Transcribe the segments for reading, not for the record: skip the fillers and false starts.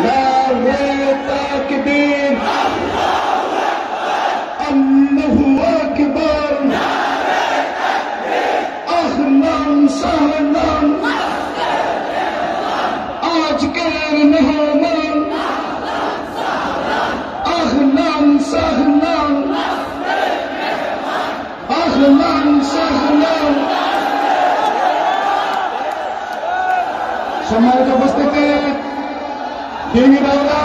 নারে তাকবীর, আল্লাহু আকবার, আহলান সাহলান, আজকের মেহমান, আহলান সাহলান, আহলান সাহলান। সম্মানিত উপস্থিতি, দিনী বাংলা,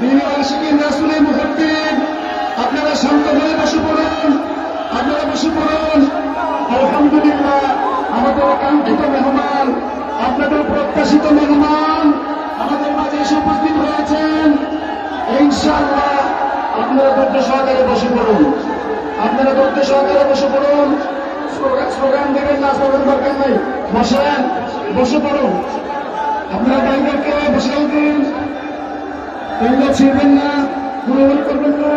দিনী আশিকিন রাসূলি মুহাব্বিন, আপনারা শান্ত হয়ে বসে পড়ুন, আপনারা বসে পড়ুন। আলহামদুলিল্লাহ, আমাদের কাঙ্ক্ষিত মেহমান, আপনাদের প্রত্যাশিত মেহমান আমাদের মাঝে এসে উপস্থিত হয়েছেন। ইনশাআল্লাহ আপনারা ধৈর্য সহকারে বসে পড়ুন, আপনারা ধৈর্য সহকারে বসে পড়ুন। স্লোগান দেবেন না, স্লোগান দরকার নাই, বসেন, বসে পড়ুন। আপনারা বাইরেকে বসে দিন, এগুলো ছিড়বেন না, গুণগুলো করবেন না।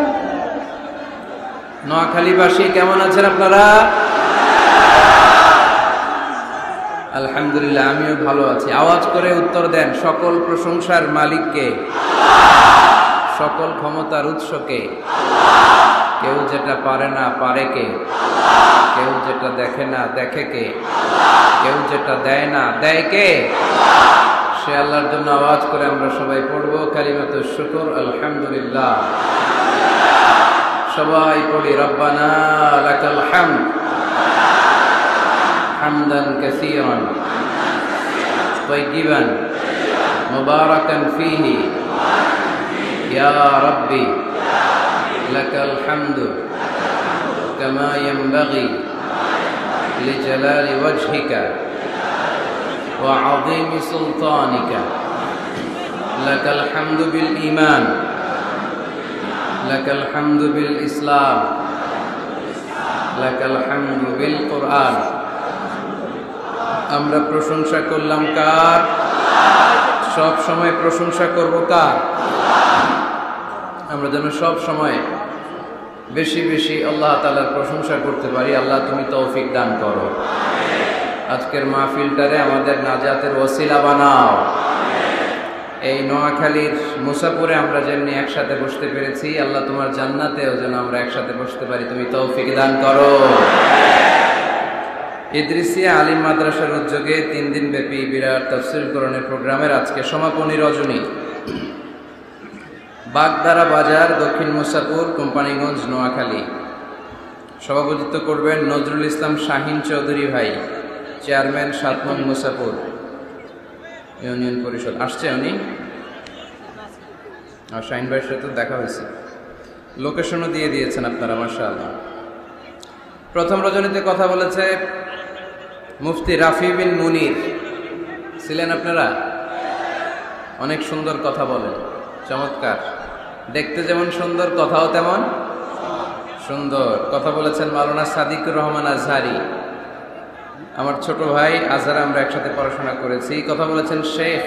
নোয়াখালীবাসী কেমন আছেন আপনারা? আলহামদুলিল্লাহ, আমিও ভালো আছি। আওয়াজ করে উত্তর দেন, সকল প্রশংসার মালিককে, সকল ক্ষমতার উৎসকে। কেউ যেটা পারে না পারে কে, কেউ যেটা দেখে না দেখে কে, কেউ যেটা দেয় না দেয় কে? সে আল্লাহর জন্য আওয়াজ করে আমরা সবাই পড়বো কালিমাতুশ শুকর, আলহামদুলিল্লাহ। সবাই পড়ি, রব্বানা লাকাল হামদ হামদান কাসীরান তাইয়িবান মুবারাকান ফীহি ইয়া রাব্বি লাকাল হামদু কামা ইয়ানবাগি লিজালালি ওয়াজহিকা ওয়া আযীমি সুলতানিকা। লাকাল হামদু বিল ঈমান, লাকাল হামদু বিল ইসলাম, লাকাল হামদু বিল কুরআন। আমরা প্রশংসা করলাম কার? সব সময় প্রশংসা করব কার? আমরা যেন সব সময় বেশি বেশি আল্লাহ তাআলার প্রশংসা করতে পারি। আল্লাহ তুমি তৌফিক দান করো। আজকের মাহফিলটারে আমাদের নাজাতের ওসিলা বানাও। এই নোয়াখালীর মুসাপুরে আমরা যেমনি একসাথে বসতে পেরেছি, আল্লাহ তোমার জান্নাতেও যেন আমরা একসাথে বসতে পারি, তুমি তৌফিক দান করো। ইদ্রিসিয়া আলিম মাদ্রাসার উদ্যোগে 3 দিন ব্যাপী বিরাট তাফসীর কোরআনের প্রোগ্রামের আজকে সমাপনী রজনী। বাগদারা বাজার, দক্ষিণ মুসাপুর, কোম্পানিগঞ্জ, নোয়াখালী। সভাপতিত্ব করবেন নজরুল ইসলাম শাহিন চৌধুরী ভাই, চেয়ারম্যান 7 নং মুসাপুর ইউনিয়ন পরিষদ। আসছে উনি, আর শাহিন ভাইয়ের সাথে দেখা হয়েছে, লোকেশনও দিয়ে দিয়েছেন আপনারা, মাশাআল্লাহ। প্রথম রজনীতে কথা বলেছে মুফতি রাফি বিন মুনির, ছিলেন আপনারা? অনেক সুন্দর কথা বলেন, চমৎকার, দেখতে যেমন সুন্দর কথাও তেমন সুন্দর। কথা বলেছেন মাওলানা সাদিকুর রহমান আজহারি, আমার ছোট ভাই, আজহারে আমরা একসাথে পড়াশোনা করেছি। কথা বলেছেন শেখ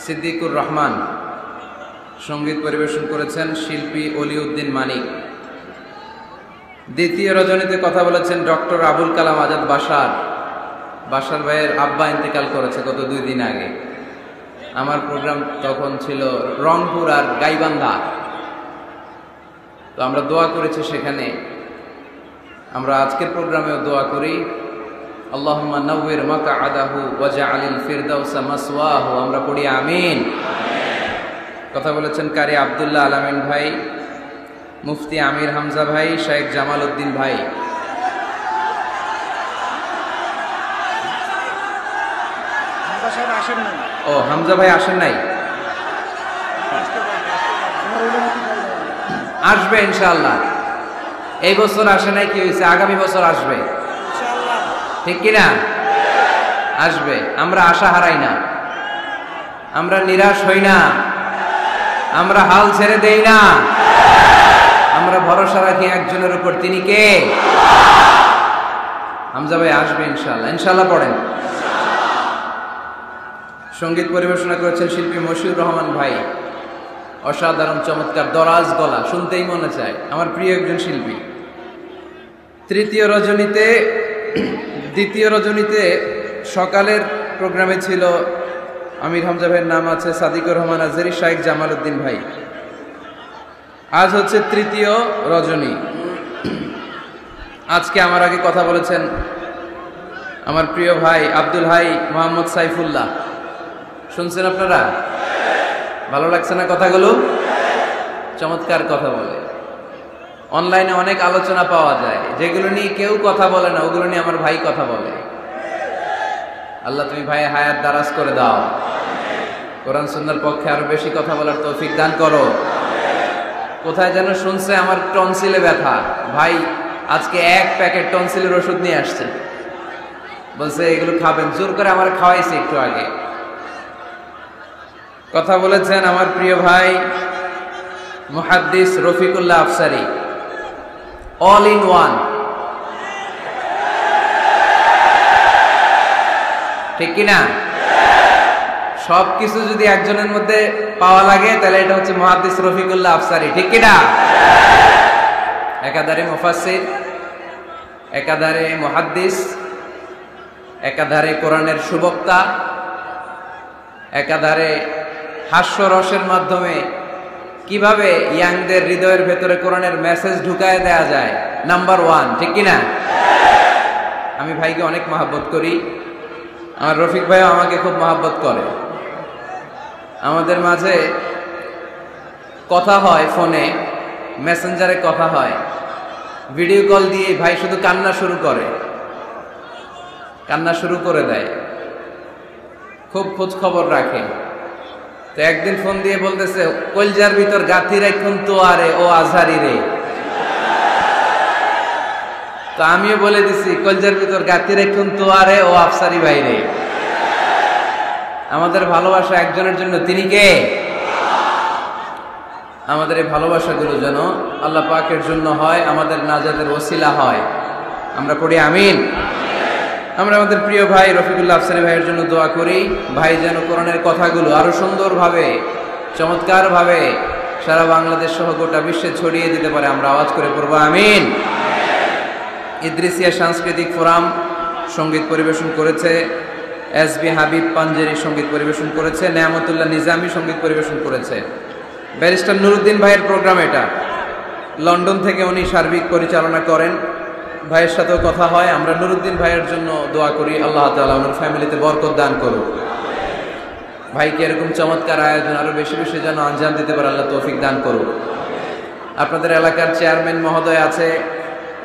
সিদ্দিকুর রহমান। সঙ্গীত পরিবেশন করেছেন শিল্পী অলিউদ্দিন মানিক। দ্বিতীয় রজনীতে কথা বলেছেন ডক্টর আবুল কালাম আজাদ বাশার। বাশার ভাইয়ের আব্বা ইন্তেকাল করেছে গত 2 দিন আগে। আমার প্রোগ্রাম তখন ছিল রংপুর আর গাইবান্ধা, তো আমরা দোয়া করেছি সেখানে। আমরা আজকের প্রোগ্রামেও দোয়া করি, আল্লাহুম্মা নাওয়ির মাকআদাহু ওয়াজআলিল ফিরদাউসা মাসওয়াহু। আমরা পড়ি আমিন। কথা বলেছেন কারি আব্দুল্লাহ আলামিন ভাই, মুফতি আমির হামজা ভাই, শেখ জামাল উদ্দিন ভাই। ও, হামজা ভাই আসেন নাই? আসবে ইনশাআল্লাহ। এই বছর আসে নাই, কি হয়েছে? আগামী বছর আসবে, ঠিক কিনা? আসবে। আমরা আশা হারাই না, আমরা নিরাশ হই না, আমরা হাল ছেড়ে দেই না, আমরা ভরসা রাখি একজনের উপর, তিনি কে? হামজা ভাই আসবে ইনশাআল্লাহ। ইনশাআল্লাহ পড়েন। সঙ্গীত পরিবেশনা করেছেন শিল্পী মশিউর রহমান ভাই, অসাধারণ চমৎকার দরাজ গলা, শুনতেই মনে চায়, আমার প্রিয় একজন শিল্পী। দ্বিতীয় রজনীতে সকালের প্রোগ্রামে ছিল আমির হামজা ভাইয়ের নাম আছে সাদিকুর রহমান আজহারী, শাইখ জামাল উদ্দিন ভাই। আজ হচ্ছে তৃতীয় রজনী। আজকে আমার আগে কথা বলেছেন আমার প্রিয় ভাই আব্দুল হাই মোহাম্মদ সাইফুল্লাহ। শুনছেন আপনারা? ভালো লাগছে না কথাগুলো? চমৎকার কথা বলে। অনলাইনে অনেক আলোচনা পাওয়া যায়, যেগুলো নিয়ে কেউ কথা বলে না, ওগুলো নিয়ে আমার ভাই কথা বলে। আল্লাহ তুমি ভাই হায়াত দারাজ করে দাও, কোরআন সুন্নাহর পক্ষে আরো বেশি কথা বলার তৌফিক দান করো। কোথায় যেন শুনছে আমার টনসিলে ব্যথা, ভাই আজকে 1 প্যাকেট টনসিলের ওষুধ নিয়ে আসছে, বলছে এগুলো খাবেন, জোর করে আমার খাওয়াইছে একটু আগে। কথা বলেছেন আমার প্রিয় ভাই মুহাদ্দিস Rafiqullah Afsari, all in one. ঠিক কিনা? সবকিছু যদি একজনের মধ্যে পাওয়া লাগে তাহলে এটা হচ্ছে মুহাদ্দিস রফিকুল্লাহ আফসারী। ঠিক কিনা? একাধারে মুফাসসির, একাধারে মুহাদ্দিস, একাধারে কোরআনের সুবক্তা, একাধারে হাস্যরসের মাধ্যমে কিভাবে ইয়াংদের হৃদয়ের ভেতরে কোরআনের মেসেজ ঢুকায় দেয়া যায়, নাম্বার 1। ঠিক কিনা? আমি ভাইকে অনেক মহব্বত করি, আমার রফিক ভাইও আমাকে খুব মহব্বত করে। আমাদের মাঝে কথা হয়, ফোনে মেসেঞ্জারে কথা হয়, ভিডিও কল দিয়ে ভাই শুধু কান্না শুরু করে দেয়, খুব খোঁজ খবর রাখে। তো একদিন ফোন দিয়ে বলতেছে, কলজার ভিতর গাথি রাখুন তো আরে ও আজহারি রে। তো আমিও বলে দিছি, কলজার ভিতর গাথি রাখুন তো আরে ও আফসারি ভাই রে। আমাদের ভালোবাসা একজনের জন্য, তিনি কে? আমাদের এই ভালোবাসাগুলো যেন আল্লাহ পাকের জন্য হয়, আমাদের নাজাতের ওসিলা হয়। আমরা পড়ি আমিন। আমরা আমাদের প্রিয় ভাই রফিকুল্লাহ আফসারী ভাইয়ের জন্য দোয়া করি, ভাই যেন কোরআনের কথাগুলো আরো সুন্দরভাবে, চমৎকারভাবে সারা বাংলাদেশ সহ গোটা বিশ্বে ছড়িয়ে দিতে পারে। আমরা আওয়াজ করে পড়বো আমিন। ইদ্রিসিয়া সাংস্কৃতিক ফোরাম সঙ্গীত পরিবেশন করেছে, এসবি হাবিব পাঞ্জেরি সঙ্গীত পরিবেশন করেছে, নেয়ামতুল্লাহ নিজামী সঙ্গীত পরিবেশন করেছে। ব্যারিস্টার নুরুদ্দিন ভাইয়ের প্রোগ্রাম এটা, লন্ডন থেকে উনি সার্বিক পরিচালনা করেন। ভাইয়ের সাথেও কথা হয়। আমরা নুরুদ্দিন ভাইয়ের জন্য দোয়া করি, আল্লাহ তাআলা ওনার ফ্যামিলিতে বরকত দান করুন। ভাইকে এরকম চমৎকার আয়োজন আরো বেশি বেশি যেন আঞ্জাম দিতে পারে, আল্লাহ তৌফিক দান করুন। আপনাদের এলাকার চেয়ারম্যান মহোদয় আছে,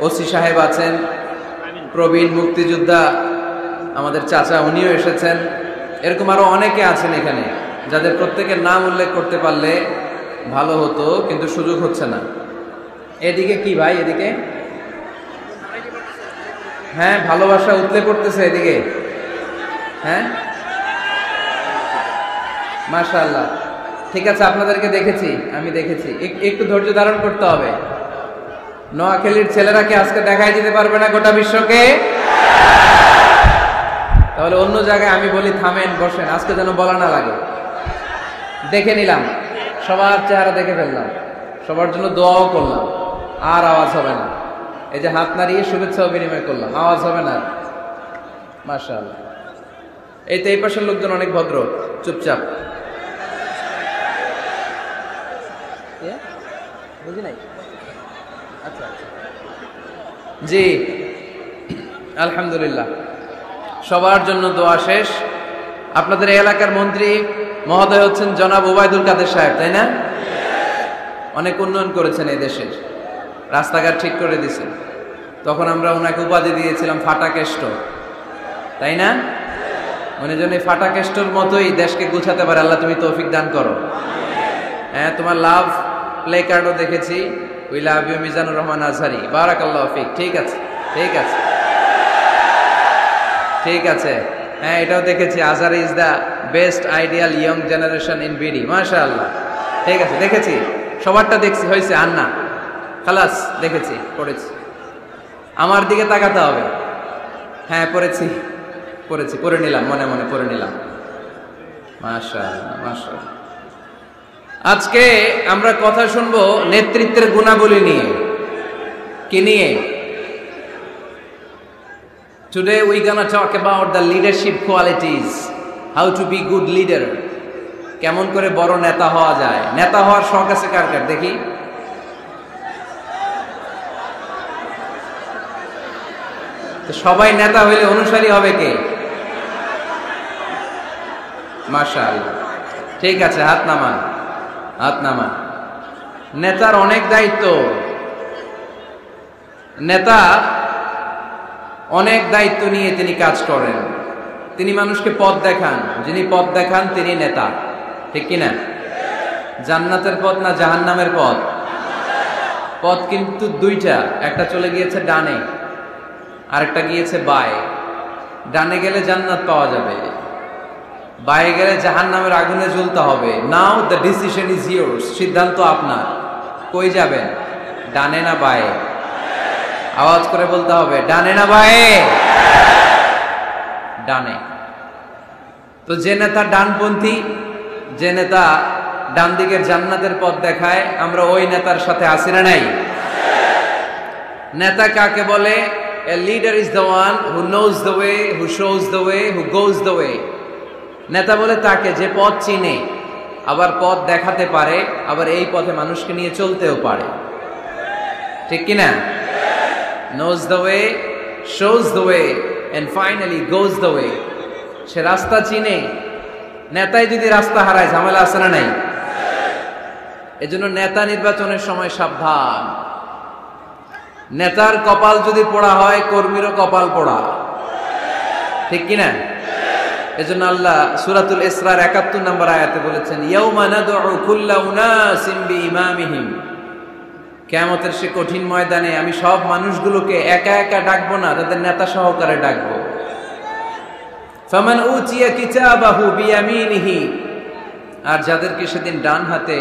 ওসি সাহেব আছেন, প্রবীণ মুক্তিযোদ্ধা আমাদের চাচা উনিও এসেছেন, এরকম আরো অনেকে আছেন এখানে, যাদের প্রত্যেকের নাম উল্লেখ করতে পারলে ভালো হতো, কিন্তু সুযোগ হচ্ছে না। এদিকে কি ভাই, এদিকে হ্যাঁ, ভালোবাসা উতলে পড়তেছে এদিকে। হ্যাঁ, মাশাআল্লাহ। ঠিক আছে, আপনাদেরকে দেখেছি, আমি দেখেছি। একটু ধৈর্য ধারণ করতে হবে। নোয়াখালীর ছেলেরা কি আজকে দেখাই দিতে পারবে না গোটা বিশ্বকে? তাহলে অন্য জায়গায় আমি বলি থামেন, বসেন, আজকে যেন বলা না লাগে। দেখে নিলাম, সবার চেহারা দেখে ফেললাম, সবার জন্য দোয়াও করলাম, আর আওয়াজ হবে না। এই যে হাত নাড়িয়ে শুভেচ্ছা বিনিময় করলাম, আওয়াজ হবে না। মাশাআল্লাহ। এই তো এই পাশের লোকজন অনেক ভদ্র, চুপচাপ। বুঝি নাই? আচ্ছা জি, আলহামদুলিল্লাহ। সবার জন্য দোয়া শেষ। আপনাদের এলাকার মন্ত্রী মহোদয় হচ্ছেন জনাব ওবায়দুল কাদের সাহেব, তাই না? অনেক উন্নয়ন করেছেন এই দেশের, রাস্তাঘাট ঠিক করে দিয়েছেন। তখন আমরা ওনাকে উপাধি দিয়েছিলাম ফাটাকেষ্ট, তাই না? উনি যেন এই ফাটাকেষ্টর মতোই দেশকে গুছাতে পারে, আল্লাহ তুমি তৌফিক দান করো। হ্যাঁ, তোমার লাভ প্লে কার্ডও দেখেছি, we love you Mizanur Rahman Azhari, বারাকাল্লাহু ফিক। ঠিক আছে, ঠিক আছে, ঠিক আছে। হ্যাঁ, এটাও দেখেছি, Azhari is the best ideal young generation in BD. মাশাআল্লাহ, ঠিক আছে, দেখেছি, সবারটা দেখছি, হয়েছে আর না, খালাস, দেখেছি, পড়েছি। আমার দিকে তাকাতে হবে। হ্যাঁ, পড়েছি, পড়ে নিলাম, মনে মনে পড়ে নিলাম। মাশাআল্লাহ, মাশাআল্লাহ। আজকে আমরা কথা শুনবো নেতৃত্বের গুণাবলী নিয়ে। কি নিয়ে? Today we gonna talk about the leadership qualities how to be good leader, কেমন করে বড় নেতা হওয়া যায়। নেতা হওয়ার শখ আছে কার কার দেখি? তো সবাই নেতা হইলে অনুসারী হবে কে? মাশাআল্লাহ, ঠিক আছে, হাত নামান, হাত নামান। নেতার অনেক দায়িত্ব, নেতা অনেক দায়িত্ব নিয়ে তিনি কাজ করেন। তিনি মানুষকে পথ দেখান, যিনি পথ দেখান তিনি নেতা, ঠিক কিনা? জান্নাতের পথ না জাহান্নামের পথ? পথ কিন্তু দুইটা, একটা চলে গিয়েছে ডানে, আরেকটা গিয়েছে বায়ে। ডানে গেলে জান্নাত পাওয়া যাবে, বায়ে গেলে জাহান্নামের আগুনে জ্বলতে হবে। নাও দ্য ডিসিশন ইজ ইয়োর্স, সিদ্ধান্ত আপনার। কই যাবেন, ডানে না বায়ে? আওয়াজ করে বলতে হবে, ডানে না বায়ে? ডানে। তো যে নেতা ডানপন্থী, যে নেতা ডান দিকের জান্নাতের পথ দেখায়, আমরা ওই নেতার সাথে আছি না নাই? নেতা কাকে বলে? A leader is the one who knows the way, who shows the way, who goes the way. নেতা বলে তাকে যে পথ চিনে, আবার পথ দেখাতে পারে, আবার এই পথে মানুষকে নিয়ে চলতেও পারে, ঠিক কিনা? Knows the way, shows the way, and finally goes the way. সে রাস্তা চিনে। নেতাই যদি রাস্তা হারায়, ঝামেলা আছে না নাই? এজন্য নেতা নির্বাচনের সময় সাবধান। নেতার কপাল যদি পোড়া হয়, কর্মীরও কপাল পোড়া, ঠিক কিনা? এজন্য আল্লাহ সূরাতুল ইসরার ৭১ নম্বর আয়াতে বলেছেন, ইয়াউমা নাদউ কুল্লা উনাসিম বিইমামিহিম। কিয়ামতের সে কঠিন ময়দানে আমি সব মানুষগুলোকে একা একা ডাকবো না, তাদের নেতা সহকারে ডাকবো। ফামান উতিয়া কিতাবাহু বিয়ামিনিহি, আর যাদেরকে সেদিন ডান হাতে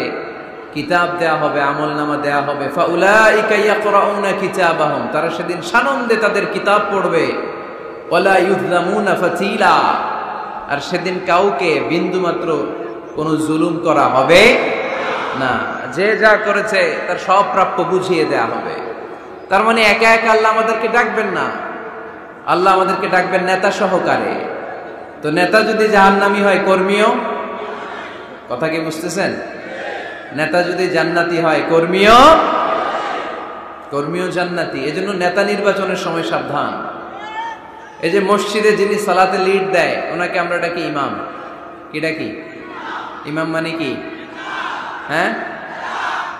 কিতাব দেয়া হবে, আমলনামা দেয়া হবে, ফাউলাইকা ইয়াকরাউনা কিতাবাহুম, তারা সেদিন সানন্দে তাদের কিতাব পড়বে। ওয়ালা ইউযলামুনা ফাতিলা, আর সেদিন কাউকে বিন্দুমাত্র কোনো জুলুম করা হবে না। যে যা করেছে তার সব প্রাপ্য বুঝিয়ে দেয়া হবে। তার মানে একা একা আল্লাহ আমাদেরকে ডাকবেন না, আল্লাহ আমাদেরকে ডাকবেন নেতা সহকারে। তো নেতা যদি জাহান্নামী হয়, কর্মীও, কথা কি বুঝতেছেন? নেতা যদি জান্নাতি হয়, কর্মীও জান্নাতি। এজন্য নেতা নির্বাচনের সময় সাবধান। এই যে মসজিদে যিনি সালাতে লিড দেয়, ওনাকে আমরা ডাকি ইমাম। কি ডাকি? ইমাম মানে কি? হ্যাঁ,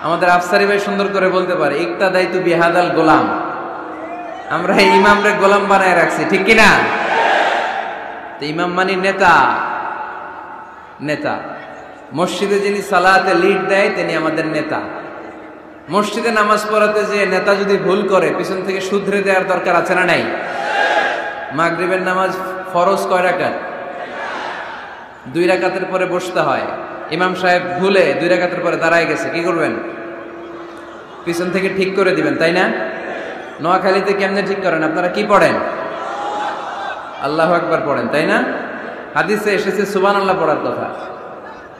আমাদের আফসারি ভাই সুন্দর করে বলতে পারে, ইক্তাদাইতু বিহাদাল গোলাম। আমরা এই ইমামরে গোলাম বানায় রাখছি, ঠিক কিনা? তো ইমাম মানে নেতা। নেতা মসজিদে যিনি সালাতে লিড দেয় তিনি আমাদের নেতা। মসজিদে নামাজ পড়াতে যে নেতা যদি ভুল করে, পিছন থেকে শুধরে দেওয়ার দরকার আছে না নাই? মাগরিবের নামাজ ফরজ কয় রাকাত? 2 রাকাতের পরে বসতে হয়। ইমাম সাহেব ভুলে 2 রাকাতের পরে দাঁড়ায় গেছে, কি করবেন? পিছন থেকে ঠিক করে দিবেন, তাই না? নোয়াখালীতে কেমনে ঠিক করেন? আপনারা কি পড়েন? আল্লাহু আকবার পড়েন, তাই না? হাদিসে এসেছে সুবহানাল্লাহ পড়ার কথা।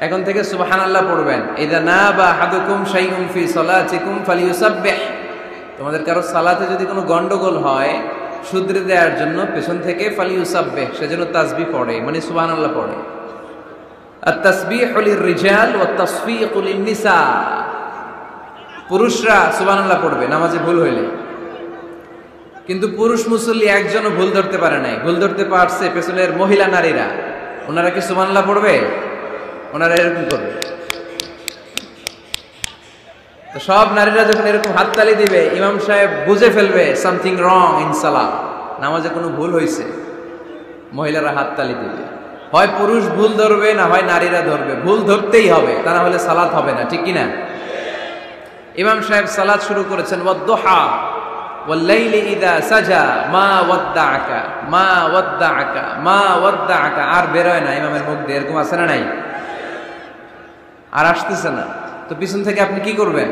এখন থেকে সুবহানাল্লাহ পড়বেন। ইযা নাবা আহাদুকুম শাইউন ফি সালাতিকুম ফালিয়ুসাব্বিহ। তোমাদের কারো সালাতে যদি কোনো গন্ডগোল হয়, শুধরে দেওয়ার জন্য পেছন থেকে ফালিয়ুসাব্বিহ, সেজন্য তাসবিহ পড়ে, মানে সুবহানাল্লাহ পড়ে। আত-তাসবিহু লির-রিজাল ওয়াত তাসফীকু লিন-নিসা। পুরুষরা সুবহানাল্লাহ পড়বে নামাজে ভুল হইলে, কিন্তু পুরুষ মুসল্লি একজনও ভুল ধরতে পারে নাই। ভুল ধরতে পারছে পেছনের মহিলা নারীরা। ওনারা কি সুবহানাল্লাহ পড়বে? ওনারা এরকম করবে। তো সব নারীরা যখন এরকম হাততালি দিবে, ইমাম সাহেব বুঝে ফেলবে সামথিং রং ইন সালাত, নামাজে কোনো ভুল হয়েছে। মহিলারা হাততালি দিবে। হয় পুরুষ ভুল ধরবে, না হয় নারীরা ধরবে। ভুল ধরতেই হবে, তা না হলে সালাত হবে না, ঠিক কিনা? ইমাম সাহেব সালাত শুরু করেছেন, ওয়াদ-দুহা ওয়াল-লাইলি ইযা সাজা মা ওয়াদ্দাআকা মা ওয়াদ্দাআকা মা ওয়াদ্দাআকা। আর বেরোয় না ইমামের মুখ দিয়ে, এরকম আছে না নাই? আর আসতেছে না। তো পিছন থেকে আপনি কি করবেন?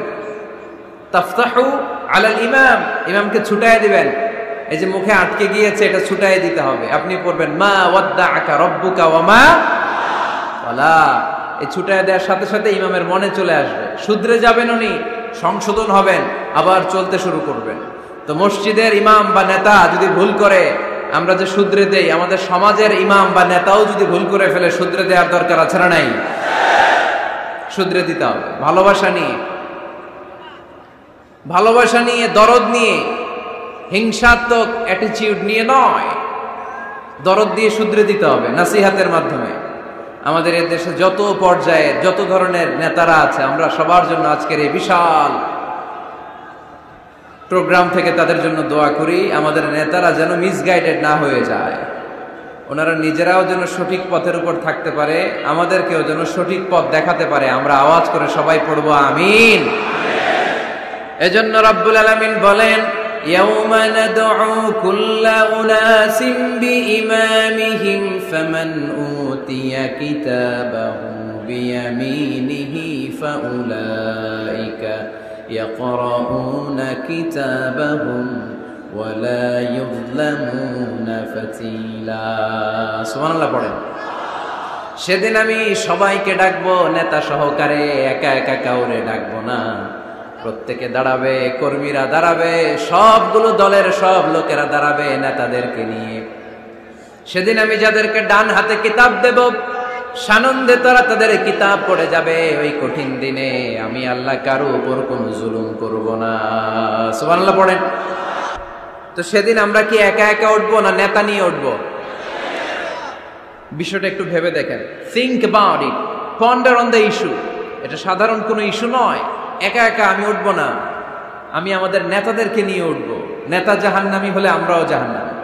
তাফতাহু আলাল ইমাম, ইমামকে ছুটায় দিবেন। এই যে মুখে আটকে গিয়েছে, এটা ছুটায় দিতে হবে। আপনি পড়বেন মা ওয়াদ্দাআকা রাব্বুকা ওয়া মা ওয়ালা। এই ছুটায় দেওয়ার সাথে সাথে ইমামের মনে চলে আসবে, শুধরে যাবেন উনি, সংশোধন হবেন, আবার চলতে শুরু করবেন। তো মসজিদের ইমাম বা নেতা যদি ভুল করে, আমরা যে শুধরে দেই, আমাদের সমাজের ইমাম বা নেতাও যদি ভুল করে ফেলে শুধরে দেওয়ার দরকার আছে না নাই? শুধরে দিতে হবে ভালোবাসা নিয়ে, দরদ নিয়ে, হিংসাত্মক অ্যাটিটিউড নিয়ে নয়, দরদ দিয়ে শুধরে দিতে হবে নাসিহাতের মাধ্যমে। আমাদের এই দেশে যত পর্যায়ের যত ধরনের নেতারা আছে, আমরা সবার জন্য আজকের এই বিশাল প্রোগ্রাম থেকে তাদের জন্য দোয়া করি, আমাদের নেতারা যেন মিসগাইডেড না হয়ে যায়, ওনারা নিজেরাও যেন সঠিক পথের উপর থাকতে পারে, আমাদেরকেও যেন সঠিক পথ দেখাতে পারে। আমরা আওয়াজ করে সবাই পড়বো আমিন। এজন্য রব্বুল আলামিন বলেন, ইয়াউমা নাদউ কুল্লা উনাসিন বিইমামিহিম ফামান উতিয়া কিতাবাহু বিয়ামিনিহি ফাউলাইকা ইয়াকরাউনা কিতাবাহুম ওয়ালা ইউযলামুনা ফাতিলা। সুবহানাল্লাহ পড়েন। সেদিন আমি সবাইকে ডাকবো, নেতা সহকারে, একা একা কাউরে ডাকবো না। প্রত্যেকে দাঁড়াবে, কর্মীরা দাঁড়াবে, সবগুলো দলের সব লোকেরা দাঁড়াবে নেতাদেরকে নিয়ে। সেদিন আমি যাদেরকে ডান হাতে কিতাব দেব, সানন্দে তারা তাদের কিতাব পড়ে যাবে। ওই কঠিন দিনে আমি আল্লাহ কারো উপর কোনো জুলুম করব না। সুবহানাল্লাহ পড়েন। তো সেদিন আমরা কি একা একা উঠবো না নেতা নিয়ে উঠবো? বিষয়টা একটু ভেবে দেখেন, think about it, ponder on the issue. এটা সাধারণ কোনো ইস্যু নয়। একা একা আমি উঠবো না, আমি আমাদের নেতাদেরকে নিয়ে উঠবো। নেতা জাহান্নামী হলে আমরাও জাহান্নামী,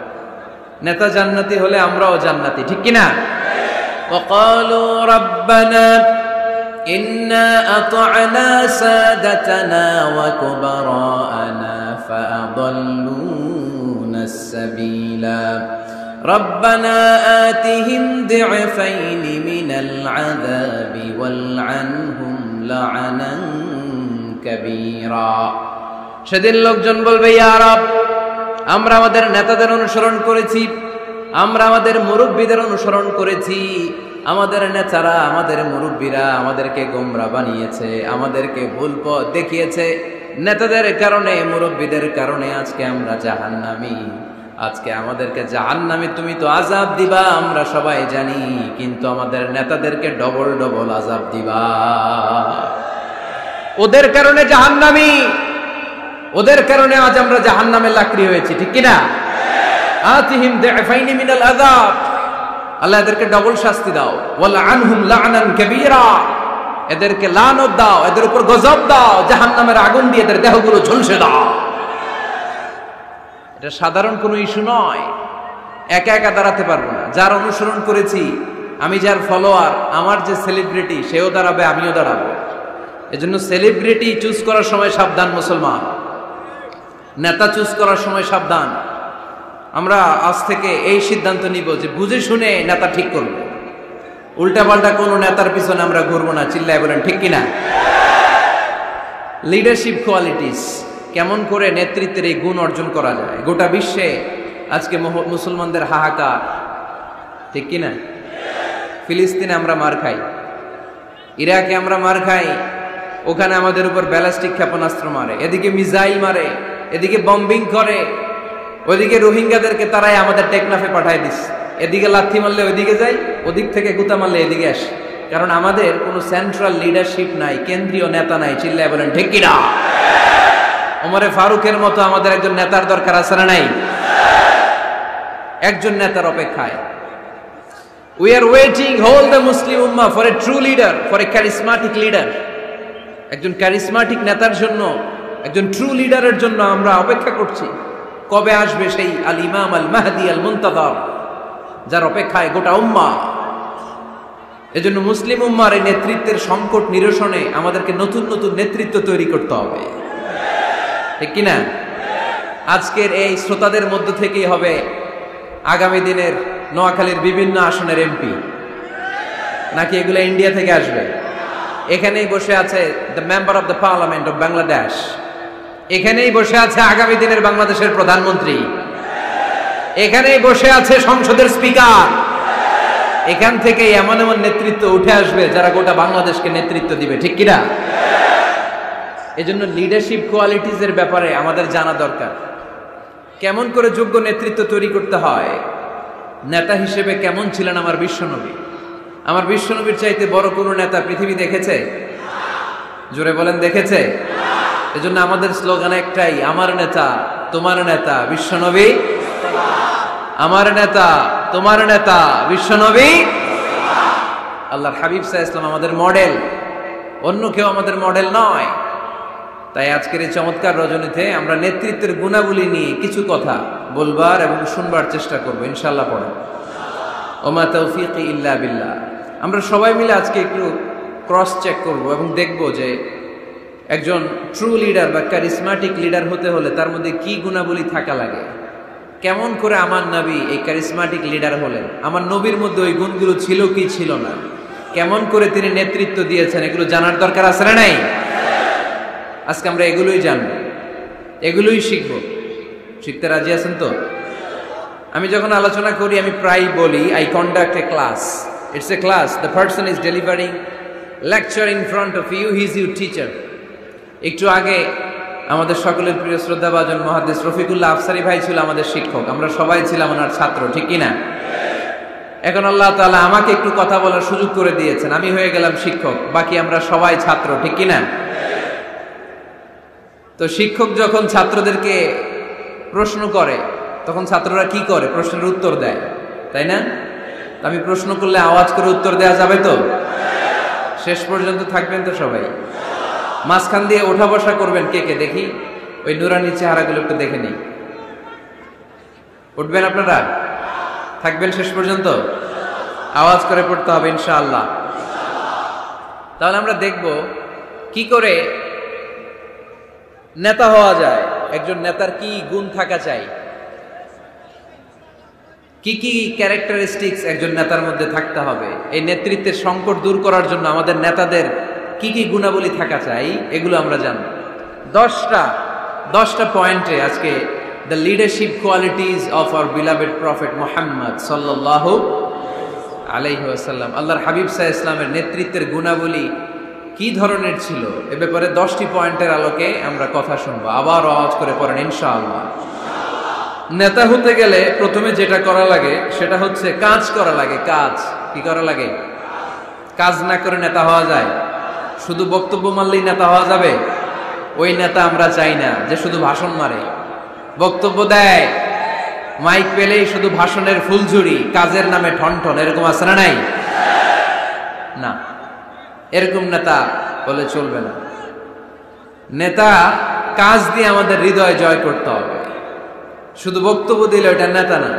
নেতা জান্নাতি হলে আমরাও জান্নাতি, ঠিক কিনা? وقالوا ربنا إنا أطعنا سادتنا وكبراءنا فأضلونا السبيلا ربنا آتهم ضعفين من العذاب والعنهم لعنا كبيرا। সেদিন লোকজন বলবে, ইয়া রব, আমরা আমাদের নেতাদের অনুসরণ করেছি, আমরা আমাদের মুরব্বীদের অনুসরণ করেছি, আমাদের নেতারা, আমাদের মুরব্বীরা আমাদেরকে গোমরা বানিয়েছে, আমাদেরকে ভুল পথ দেখিয়েছে। নেতাদের কারণে, মুরব্বীদের কারণে আজকে আমরা জাহান্নামী। আজকে আমাদেরকে জাহান্নামী তুমি তো আযাব দিবা, আমরা সবাই জানি, কিন্তু আমাদের নেতাদেরকে ডবল ডবল আযাব দিবা। ওদের কারণে জাহান্নামী, ওদের কারণে আজ আমরা জাহান্নামের লাকড়ি হয়েছি, ঠিক কিনা? আতিহিম দি'ফাইনি মিনাল আযাব, আল্লাহ এদেরকে ডবল শাস্তি দাও। ওয়ালা আনহুম লা'নান কাবীরা, এদেরকে লানত দাও, এদের উপর গজব দাও, জাহান্নামের আগুন দিয়ে এদের দেহগুলো ঝলসে দাও। এটা সাধারণ কোনো ইস্যু নয়। একা একা দাঁড়াতে পারবো না। যার অনুসরণ করেছি আমি, যার ফলোয়ার, আমার যে সেলিব্রিটি, সেও দাঁড়াবে, আমিও দাঁড়াবো। এজন্য সেলিব্রিটি চুজ করার সময় সাবধান মুসলমান, নেতা চুজ করার সময় সাবধান। আমরা আজ থেকে এই সিদ্ধান্ত নিব যে বুঝে শুনে নেতা ঠিক করবো, উল্টা পাল্টা কোনো নেতার পিছনে আমরা ঘুরবো না। চিল্লায় বলেন ঠিক কিনা? লিডারশিপ কোয়ালিটিস, কেমন করে নেতৃত্বের এই গুণ অর্জন করা যায়। গোটা বিশ্বে আজকে মুসলমানদের হাহাকার, ঠিক কিনা? ফিলিস্তিনে আমরা মার খাই, ইরাকে আমরা মার খাই, ওখানে আমাদের উপর ব্যালিস্টিক ক্ষেপণাস্ত্র মারে, এদিকে মিসাইল মারে, এদিকে বম্বিং করে, ওইদিকে রোহিঙ্গাদেরকে তারাই আমাদের টেকনাফে পাঠায় দিস। এদিকে লাথি মারলে ওইদিকে যাই, ওদিক থেকে গুতা মারলে এদিকে আসে। কারণ আমাদের কোনো সেন্ট্রাল লিডারশিপ নাই, কেন্দ্রীয় নেতা নাই। চিল্লায় বলেন ঠিক কিনা? ওমরে ফারুকের মতো আমাদের একজন নেতার দরকার আছে না নাই? একজন নেতার অপেক্ষায়। We are waiting, whole the Muslim Ummah, for a true leader, for a charismatic leader. একজন ক্যারিসমাটিক নেতার জন্য, একজন ট্রু লিডারের জন্য আমরা অপেক্ষা করছি। কবে আসবে সেই আল ইমাম আল মাহদি আল মুনতাযর, যার অপেক্ষায় গোটা উম্মাহ। এজন্য মুসলিম উম্মার এই নেতৃত্বের সংকট নিরসনে আমাদেরকে নতুন নতুন নেতৃত্ব তৈরি করতে হবে, ঠিক কিনা? আজকের এই শ্রোতাদের মধ্য থেকেই হবে আগামী দিনের নোয়াখালীর বিভিন্ন আসনের এমপি, নাকি এগুলো ইন্ডিয়া থেকে আসবে? এখানেই বসে আছে the member of the parliament of Bangladesh, এখানেই বসে আছে আগামী দিনের বাংলাদেশের প্রধানমন্ত্রী, এখানেই বসে আছে সংসদের স্পিকার। এখান থেকে এমন এমন নেতৃত্ব উঠে আসবে যারা গোটা বাংলাদেশকে নেতৃত্ব দিবে, ঠিক কিনা? এজন্য লিডারশিপ কোয়ালিটিস এর ব্যাপারে আমাদের জানা দরকার। কেমন করে যোগ্য নেতৃত্ব তৈরি করতে হয়, নেতা হিসেবে কেমন ছিলেন আমার বিশ্বনবী। আমার বিশ্বনবীর চাইতে বড় কোনো নেতা পৃথিবী দেখেছে? জোরে বলেন, দেখেছে? এজন্য আমাদের স্লোগান একটাই, আমার নেতা তোমার নেতা বিশ্বনবী, আমার নেতা তোমার নেতা বিশ্বনবী। আল্লাহর হাবিব সাল্লাল্লাহু আলাইহি ওয়াসাল্লাম আমাদের মডেল, অন্য কেউ আমাদের মডেল নয়। তাই আজকের এই চমৎকার রজনীতে আমরা নেতৃত্বের গুণাবলী নিয়ে কিছু কথা বলবার এবং শুনবার চেষ্টা করব ইনশাআল্লাহ। পড়ে ওমা তৌফিকি ইল্লা বিল্লাহ। আমরা সবাই মিলে আজকে একটু ক্রস চেক করব এবং দেখব যে একজন ট্রু লিডার বা ক্যারিসমাটিক লিডার হতে হলে তার মধ্যে কি গুণাবলী থাকা লাগে। কেমন করে আমার নবী এই ক্যারিসমাটিক লিডার হলেন, আমার নবীর মধ্যে ওই গুণগুলো ছিল কি ছিল না, কেমন করে তিনি নেতৃত্ব দিয়েছেন, এগুলো জানার দরকার আছে না নাই? আজকে আমরা এগুলোই জানব, এগুলোই শিখব। শিখতে রাজি আছেন তো? আমি যখন আলোচনা করি আমি প্রায় বলি, I conduct a class. It's a class, the person is delivering lecture in front of you, he is your teacher. একটু আগে আমাদের সকলের প্রিয় শ্রদ্ধাভাজন মুহাদ্দিস রফিকুল্লাহ আফসারী ভাই ছিল আমাদের শিক্ষক, আমরা সবাই ছিলাম ওনার ছাত্র, ঠিক কিনা? এখন আল্লাহ তাআলা আমাকে একটু কথা বলার সুযোগ করে দিয়েছেন, আমি হয়ে গেলাম শিক্ষক, বাকি আমরা সবাই ছাত্র, ঠিক কিনা? তো শিক্ষক যখন ছাত্রদেরকে প্রশ্ন করে তখন ছাত্ররা কি করে? প্রশ্নের উত্তর দেয়, তাই না? আমি প্রশ্ন করলে আওয়াজ করে উত্তর দেওয়া যাবে তো? শেষ পর্যন্ত থাকবেন তো সবাই? মাঝখান দিয়ে ওঠা বসা করবেন কে কে দেখি, ওই নুরানি চেহারাগুলো একটু দেখে নিই। উঠবেন আপনারা? থাকবেন শেষ পর্যন্ত? আওয়াজ করে পড়তে হবে ইনশাআল্লাহ। তাহলে আমরা দেখব কি করে নেতা হওয়া যায়, একজন নেতার কি গুণ থাকা চাই, কি কি ক্যারেক্টারিস্টিক্স একজন নেতার মধ্যে থাকতে হবে। এই নেতৃত্বের সংকট দূর করার জন্য আমাদের নেতাদের কি কি গুণাবলী থাকা চাই, এগুলো আমরা জানব। 10টা পয়েন্টে আজকে the leadership qualities of our beloved prophet Muhammad সাল্লাল্লাহু আলাইহি ওয়াসাল্লাম, আল্লাহর হাবিব সাল্লাল্লাহু আলাইহি ওয়াসাল্লামের নেতৃত্বের গুণাবলী কি ধরনের ছিল, এ ব্যাপারে 10টি পয়েন্টের আলোকে আমরা কথা শুনবো। আবার আওয়াজ করে পড়েন ইনশাআল্লাহ। নেতা হতে গেলে প্রথমে যেটা করা লাগে সেটা হচ্ছে কাজ করা লাগে। কাজ কি করা লাগে? কাজ না করে নেতা হওয়া যায়? শুধু বক্তব্য মারলেই নেতা হওয়া যাবে? ওই নেতা আমরা চাই না যে শুধু ভাষণ মারে, বক্তব্য দেয়, মাইক পেলেই শুধু ভাষণের ফুলঝুরি, কাজের নামে ঠনঠন, এরকম আছে না নাই? না, এরকম নেতা বলে চলবে না। নেতা কাজ দিয়ে আমাদের হৃদয় জয় করতে হবে। শুধু বক্তব্য দিলে ওটা নেতা না।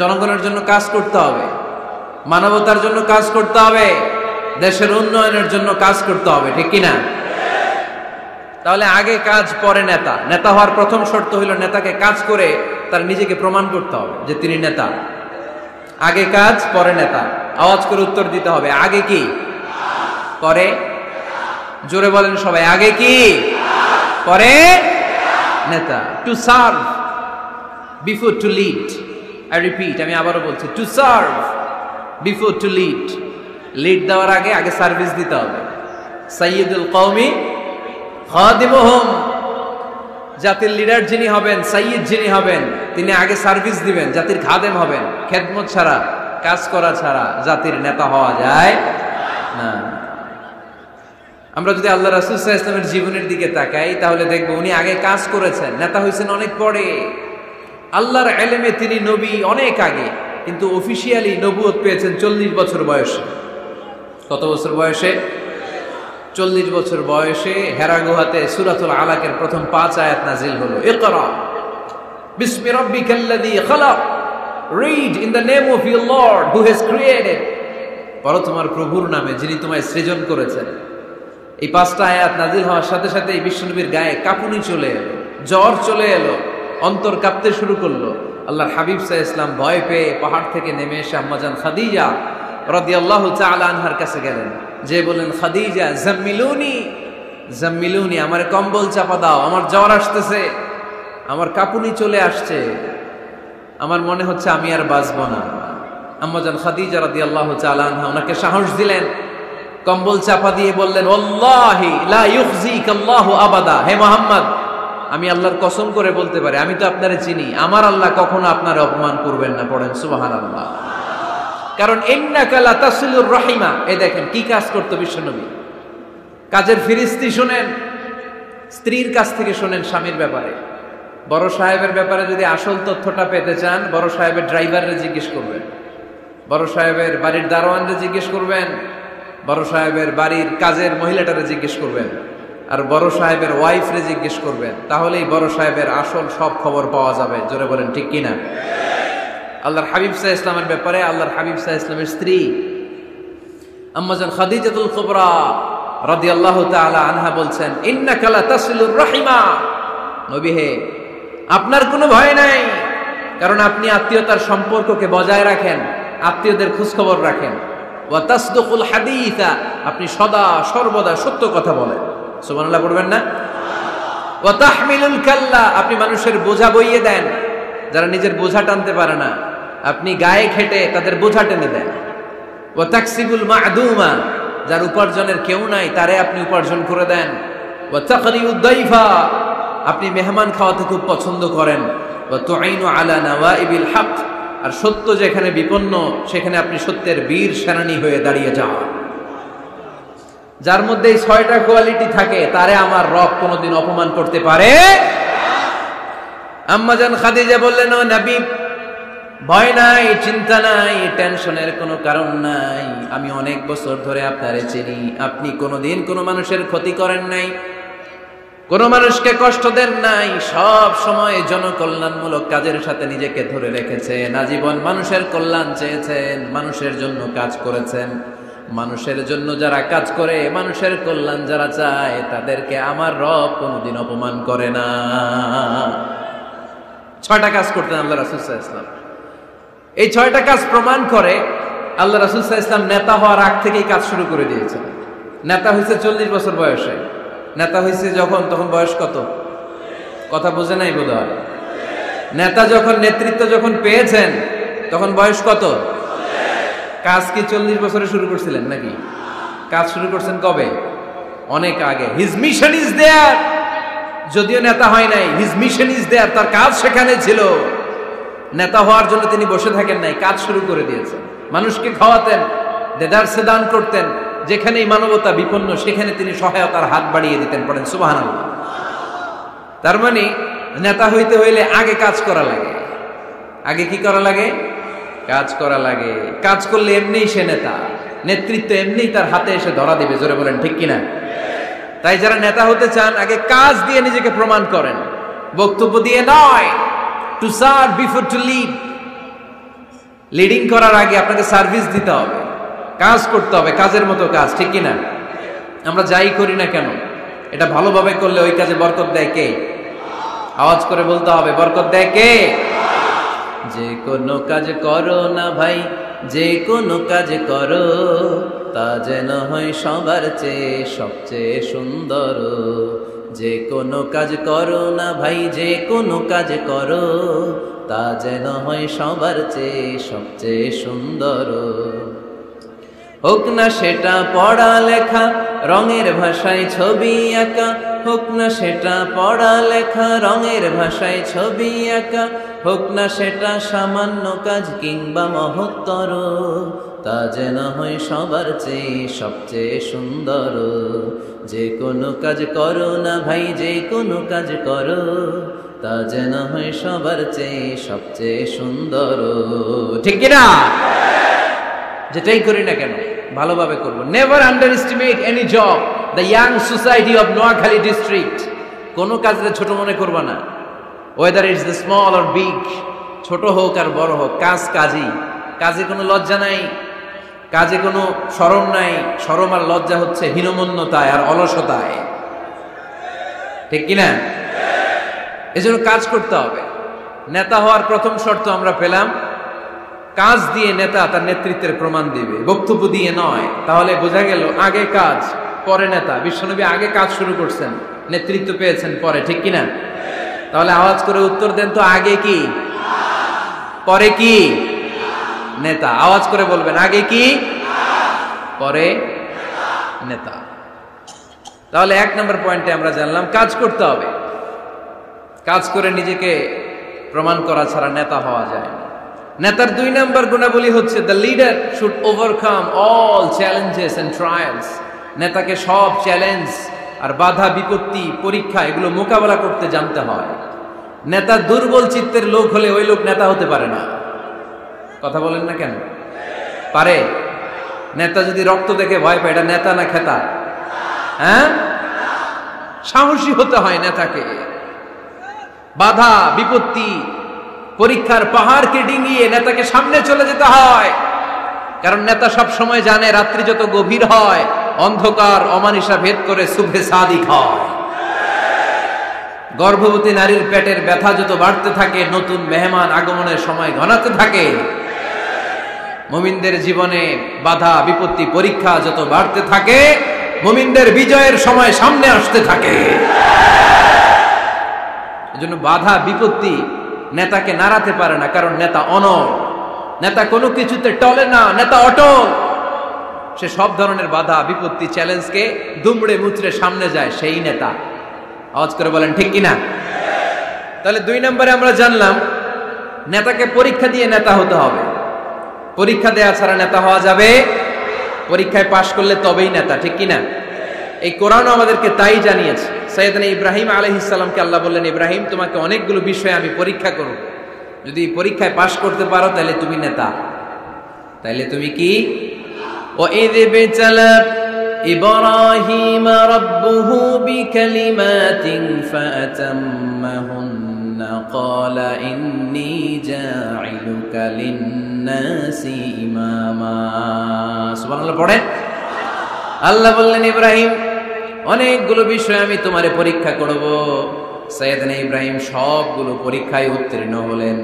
জনগণের জন্য কাজ করতে হবে, মানবতার জন্য কাজ করতে হবে, দেশের উন্নয়নের জন্য কাজ করতে হবে, ঠিক কিনা? তাহলে আগে কাজ পরে নেতা। নেতা হওয়ার প্রথম শর্ত হইল নেতাকে কাজ করে তার নিজেকে প্রমাণ করতে হবে যে তিনি নেতা। আগে কাজ পরে নেতা। আওয়াজ করে উত্তর দিতে হবে, আগে কি পরে? জোরে বলেন সবাই, আগে কি পরে নেতা। To serve before to lead. I repeat, আমি আবারও বলছি, to serve before to lead. Lead দেওয়ার আগে আগে সার্ভিস দিতে হবে। সাইয়্যিদুল কওমি খাদিমুহুম, জাতির লিডার যিনি হবেন, সাইয়্যিদ যিনি হবেন, তিনি আগে সার্ভিস দিবেন, জাতির খাদেম হবেন। খেদমত ছাড়া, কাজ করা ছাড়া জাতির নেতা হওয়া যায় না। আমরা যদি আল্লাহ রাসূল সাল্লাল্লাহু আলাইহি ওয়াসাল্লামের জীবনের দিকে তাকাই তাহলে দেখব উনি আগে কাজ করেছেন, নেতা হয়েছেন অনেক পরে। আল্লাহর ইলমে তিনি নবী অনেক আগে, কিন্তু অফিশিয়ালি নবুয়ত পেয়েছেন 40 বছর বয়সে। কত বছর বয়সে? 40 বছর বয়সে হেরা গুহাতে সূরাতুল আলাকের প্রথম 5 আয়াত নাজিল হলো। ইকরা বিসমি রাব্বিকাল্লাযী খালাক, read in the name of your lord who has created. পড়ো তোমার প্রভুর নামে যিনি তোমায় সৃজন করেছেন। এই 5টা আয়াত নাজিল হওয়ার সাথে সাথে এই বিশ্বনবীর গায়ে কাঁপুনি চলে এলো, জ্বর চলে এলো, অন্তর কাঁপতে শুরু করলো। আল্লাহর হাবিব সাল্লাল্লাহু আলাইহি ওয়াসাল্লাম ভয় পেয়ে পাহাড় থেকে নেমে এসে আম্মাজান খাদিজা রাদিয়াল্লাহু তাআলা আনহার কাছে গেলেন, যে বলেন, খাদিজা জাম্মিলুনি জাম্মিলুনি, আমার কম্বল চাপা দাও, আমার জ্বর আসতেছে, আমার কাঁপুনি চলে আসছে, আমার মনে হচ্ছে আমি আর বাঁচবো না। আম্মাজান খাদিজা রাদিয়াল্লাহু তাআলা আনহা ওনাকে সাহস দিলেন, কম্বল চাপা দিয়ে বললেন, ওয়াল্লাহি লা ইউখজিকাল্লাহু আবাদা, হে মুহাম্মদ আমি আল্লাহর কসম করে বলতে পারি, আমি তো আপনারে চিনি, আমার আল্লাহ কখনো আপনার অপমান করবেন না। পড়েন সুবহানাল্লাহ। কারণ ইন্নাকা লাতাসিলুর রাহিমা, এই দেখেন কি কাজ করতো বিশ্বনবী। কাজের ফিরিস্তি শুনেন, স্ত্রীর কাছ থেকে শোনেন স্বামীর ব্যাপারে। বড় সাহেবের ব্যাপারে যদি আসল তথ্যটা পেতে চান, বড় সাহেবের ড্রাইভাররে জিজ্ঞেস করবেন, বড় সাহেবের বাড়ির দারোয়ানরে জিজ্ঞেস করবেন, বড় সাহেবের বাড়ির কাজের মহিলাটারে জিজ্ঞেস করবেন, আর বড় সাহেবের ওয়াইফরে জিজ্ঞেস করবেন। তাহলেই বড় সাহেবের আসল সব খবর পাওয়া যাবে। জোরে বলেন ঠিক কিনা? আল্লাহর হাবিব সাল্লাল্লাহু আলাইহি ওয়াসাল্লামের ব্যাপারে আল্লাহর হাবিব সাল্লাল্লাহু আলাইহি ওয়াসাল্লামের স্ত্রী আম্মাজান খাদিজাতুল কুবরা রাদিয়াল্লাহু তাআলা আনহা বলছেন, ইন্নাকা লাতাসিলুর রাহিমা, নবী হে, আপনার কোনো ভয় নাই, কারণ আপনি আত্মীয়তার সম্পর্ককে বজায় রাখেন, আত্মীয়দের খোঁজ খবর রাখেন। ওয়া তাসদুকুল হাদিসা, আপনি সদা সর্বদা সত্য কথা বলেন। সুবহানাল্লাহ পড়বেন না? ওয়া তাহমিলুল কাল্লা, আপনি মানুষের বোঝা বইয়ে দেন, যারা নিজের বোঝা টানতে পারে না আপনি গায়ে খেটে তাদের বোঝা টেনে দেন। ওয়া তাকসিবুল মা'দুমা, যার উপার্জনের কেউ নাই তারে আপনি উপার্জন করে দেন। ওয়া তাকরিউদ দাইফা, আপনি মেহমান খাওয়াতে খুব পছন্দ করেন। ওয়া তুঈনু আলা নাওয়াইবিল হক, আর সত্য যেখানে বিপন্ন সেখানে আপনি সত্যের বীর সেনানী হয়ে দাঁড়িয়ে যান। যার মধ্যে এই 6টা কোয়ালিটি থাকে তারে আমার রব কোনোদিন অপমান করতে পারে। আম্মাজান খাদিজা বললেন, ও নবী, ভয় নাই, চিন্তা নাই, টেনশনের কোনো কারণ নাই, আমি অনেক বছর ধরে আপনারে চিনি, আপনি কোনোদিন কোনো মানুষের ক্ষতি করেন নাই, কোনো মানুষকে কষ্ট দেন নাই, সব সময় জনকল্যাণমূলক কাজের সাথে নিজেকে ধরে রেখেছেন, আজীবন মানুষের কল্যাণ চেয়েছেন, মানুষের জন্য কাজ করেছেন। মানুষের জন্য যারা কাজ করে, মানুষের কল্যাণ যারা চায়, তাদেরকে আমার রব কোনোদিন অপমান করে না। 6টা কাজ করতেন আল্লাহ রাসূল সাল্লাল্লাহু আলাইহি ওয়াসাল্লাম। এই 6টা কাজ প্রমাণ করে আল্লাহ রাসূল সাল্লাল্লাহু আলাইহি ওয়াসাল্লাম নেতা হওয়ার আগ থেকেই কাজ শুরু করে দিয়েছেন। নেতা হয়েছে 40 বছর বয়সে। নেতা হয়েছে যখন, তখন বয়স কত? কথা বোঝে নাই বোধহয়। নেতা যখন, নেতৃত্ব যখন পেয়েছেন তখন বয়স কত? কাজ কি 40 বছরে শুরু করছিলেন নাকি? কাজ শুরু করছেন কবে? অনেক আগে। হিজ মিশন ইজ দেয়ার, যদিও নেতা হয় নাই, হিজ মিশন ইজ দেয়ার, তার কাজ সেখানে ছিল। নেতা হওয়ার জন্য তিনি বসে থাকেন নাই, কাজ শুরু করে দিয়েছেন। মানুষকে খাওয়াতেন, দেদারসে দান করতেন, যেখানেই মানবতা বিপন্ন সেখানে তিনি সহায়তার হাত বাড়িয়ে দিতেন। পড়েন সুবহানাল্লাহ। তার মানে নেতা হইতে হইলে আগে কাজ করা লাগে। আগে কি করা লাগে? কাজ করা লাগে। কাজ করলে এমনিই সে নেতা, নেতৃত্ব এমনিই তার হাতে এসে ধরা দিবে। জোরে বলেন ঠিক কিনা? তাই যারা নেতা হতে চান, আগে কাজ দিয়ে নিজেকে প্রমাণ করেন, বক্তব্য দিয়ে নয়। To serve before to lead. Leading করার আগে আপনাকে সার্ভিস দিতে হবে, কাজ করতে হবে, কাজের মতো কাজ। ঠিক কিনা? আমরা যাই করি না কেন, এটা ভালোভাবে করলে ওই কাজে বরকত দেয় কে? আওয়াজ করে বলতে হবে, বরকত দেয় কে? যে কোনো কাজ করো না ভাই, যে কোনো কাজ করো, তা যেন হয় সবার চেয়ে সবচেয়ে সুন্দর। যে কোনো কাজ করো না ভাই, যে কোনো কাজ করো, তা যেন হয় সবার চেয়ে সবচেয়ে সুন্দর। হোক না সেটা পড়া লেখা, রঙের ভাষায় ছবি আঁকা, হোক না সেটা পড়া লেখা, রঙের ভাষায় ছবি আঁকা, হোক না সেটা সামান্য কাজ কিংবা মহত্তর, তা যেন হয় সবার চেয়ে সবচেয়ে সুন্দর। যে কোনো কাজ করো না ভাই, যে কোনো কাজ করো, তা যেন হয় সবার চেয়ে সবচেয়ে সুন্দর। ঠিক কিনা? যেটাই করি না কেন ভালোভাবে করবো। Never under estimate any job. The young society of Noakhali district. কোনো কাজে ছোট মনে করবা না, whether it's the small or big, ছোট হোক আর বড় হোক, কাজ কাজই। কাজে কোনো লজ্জা নাই, কাজে কোনো শরম নাই। শরম আর লজ্জা হচ্ছে হীনমন্যতায় আর অলসতায়। ঠিক কিনা? এজন্য কাজ করতে হবে। নেতা হওয়ার প্রথম শর্ত আমরা পেলাম, কাজ দিয়ে নেতা তার নেতৃত্বের প্রমাণ দিবে, বক্তব্য দিয়ে নয়। তাহলে বোঝা গেল আগে কাজ পরে নেতা। বিশ্বনবী আগে কাজ শুরু করছেন, নেতৃত্ব পেয়েছেন পরে। ঠিক কিনা? তাহলে আওয়াজ করে উত্তর দেন তো, আগে কি পরে কি? নেতা। আওয়াজ করে বলবেন, আগে কি পরে নেতা। তাহলে 1 নম্বর পয়েন্টে আমরা জানলাম কাজ করতে হবে। কাজ করে নিজেকে প্রমাণ করা ছাড়া নেতা হওয়া যায় না। নেতার 2 নম্বর গুণাবলী হচ্ছে the leader should overcome all challenges and trials. নেতাকে সব চ্যালেঞ্জ আর বাধা বিপত্তি পরীক্ষা এগুলো মোকাবেলা করতে জানতে হয়। নেতা দুর্বল চিত্তের লোক হলে ওই লোক নেতা হতে পারে না। কথা বলেন না কেন? পারে? নেতা যদি রক্ত দেখে ভয় পায়, এটা নেতা না খেতা? হ্যাঁ, সাহসী হতে হয় নেতাকে। বাধা বিপত্তি পরীক্ষার পাহাড়কে ডিঙিয়ে নেতাকে সামনে চলে যেতে হয়। কারণ নেতা সব সময় জানে রাত্রি যত গভীর হয় অন্ধকার অমানিসা ভেদ করে সুবহে সাদিক হয়। গর্ভবতী নারীর পেটের ব্যথা যত বাড়তে থাকে নতুন মেহমান আগমনের সময় ঘনাতে থাকে। মুমিনদের জীবনে বাধা বিপত্তি পরীক্ষা যত বাড়তে থাকে মুমিনদের বিজয়ের সময় সামনে আসতে থাকে। এজন্য বাধা বিপত্তি নেতাকে নাড়াতে পারে না, কারণ নেতা অনড়। নেতা কোনো কিছুতে টলে না, নেতা অটল। সে সব ধরনের বাধা বিপত্তি চ্যালেঞ্জকে দুমড়ে মুচড়ে সামনে যায়, সেই নেতা। আওয়াজ করে বলেন ঠিক কিনা? তাহলে 2 নম্বরে আমরা জানলাম নেতাকে পরীক্ষা দিয়ে নেতা হতে হবে। পরীক্ষা দেয়া ছাড়া নেতা হওয়া যাবে? পরীক্ষায় পাশ করলে তবেই নেতা, ঠিক কিনা? এই কোরআনও আমাদেরকে তাই জানিয়েছে। সাইয়েদনা ইব্রাহিম আলাইহিস সালামকে আল্লাহ বললেন, ইব্রাহিম তোমাকে অনেকগুলো বিষয়ে আমি পরীক্ষা করব, যদি পরীক্ষায় পাশ করতে পারো তাহলে তুমি নেতা। তাহলে তুমি কি? وَإِذِ ابْتَلَى إِبْرَاهِيمَ رَبُّهُ بِكَلِمَاتٍ فَأَتَمَّهُنَّ قَالَ إِنِّي جَاعِلُكَ لِلنَّاسِ إِمَامًا। সুবহানাল্লাহ পড়েন। আল্লাহ বললেন, ইব্রাহিম অনেকগুলো বিষয় আমি তোমারে পরীক্ষা করব। সাইয়েদনা ইব্রাহিম সবগুলো পরীক্ষায় উত্তীর্ণ হলেন।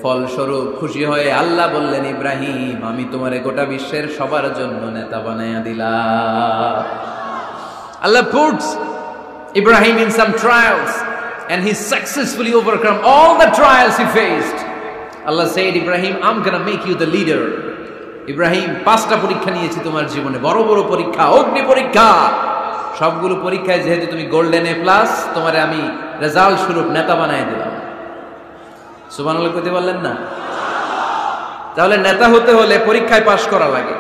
ফলস্বরূপ খুশি হয়ে আল্লাহ বললেন, ইব্রাহিম আমি তোমারে গোটা বিশ্বের সবার জন্য নেতা বানায়া দিলাম। আল্লাহ puts Ibrahim in some trials and he successfully overcome all the trials he faced. Allah said, Ibrahim, I'm gonna make you the leader. Ibrahim 5টা পরীক্ষা নিয়েছি তোমার জীবনে, বড় বড় পরীক্ষা, অগ্নি পরীক্ষা। সবগুলো পরীক্ষায় যেহেতু তুমি গোল্ডেন A+, তোমারে আমি রেজাল্ট স্বরূপ নেতা বানায় দিলাম। সুবহানাল্লাহ কইতে বললেন না? তাহলে নেতা হতে হলে পরীক্ষায় পাশ করা লাগে।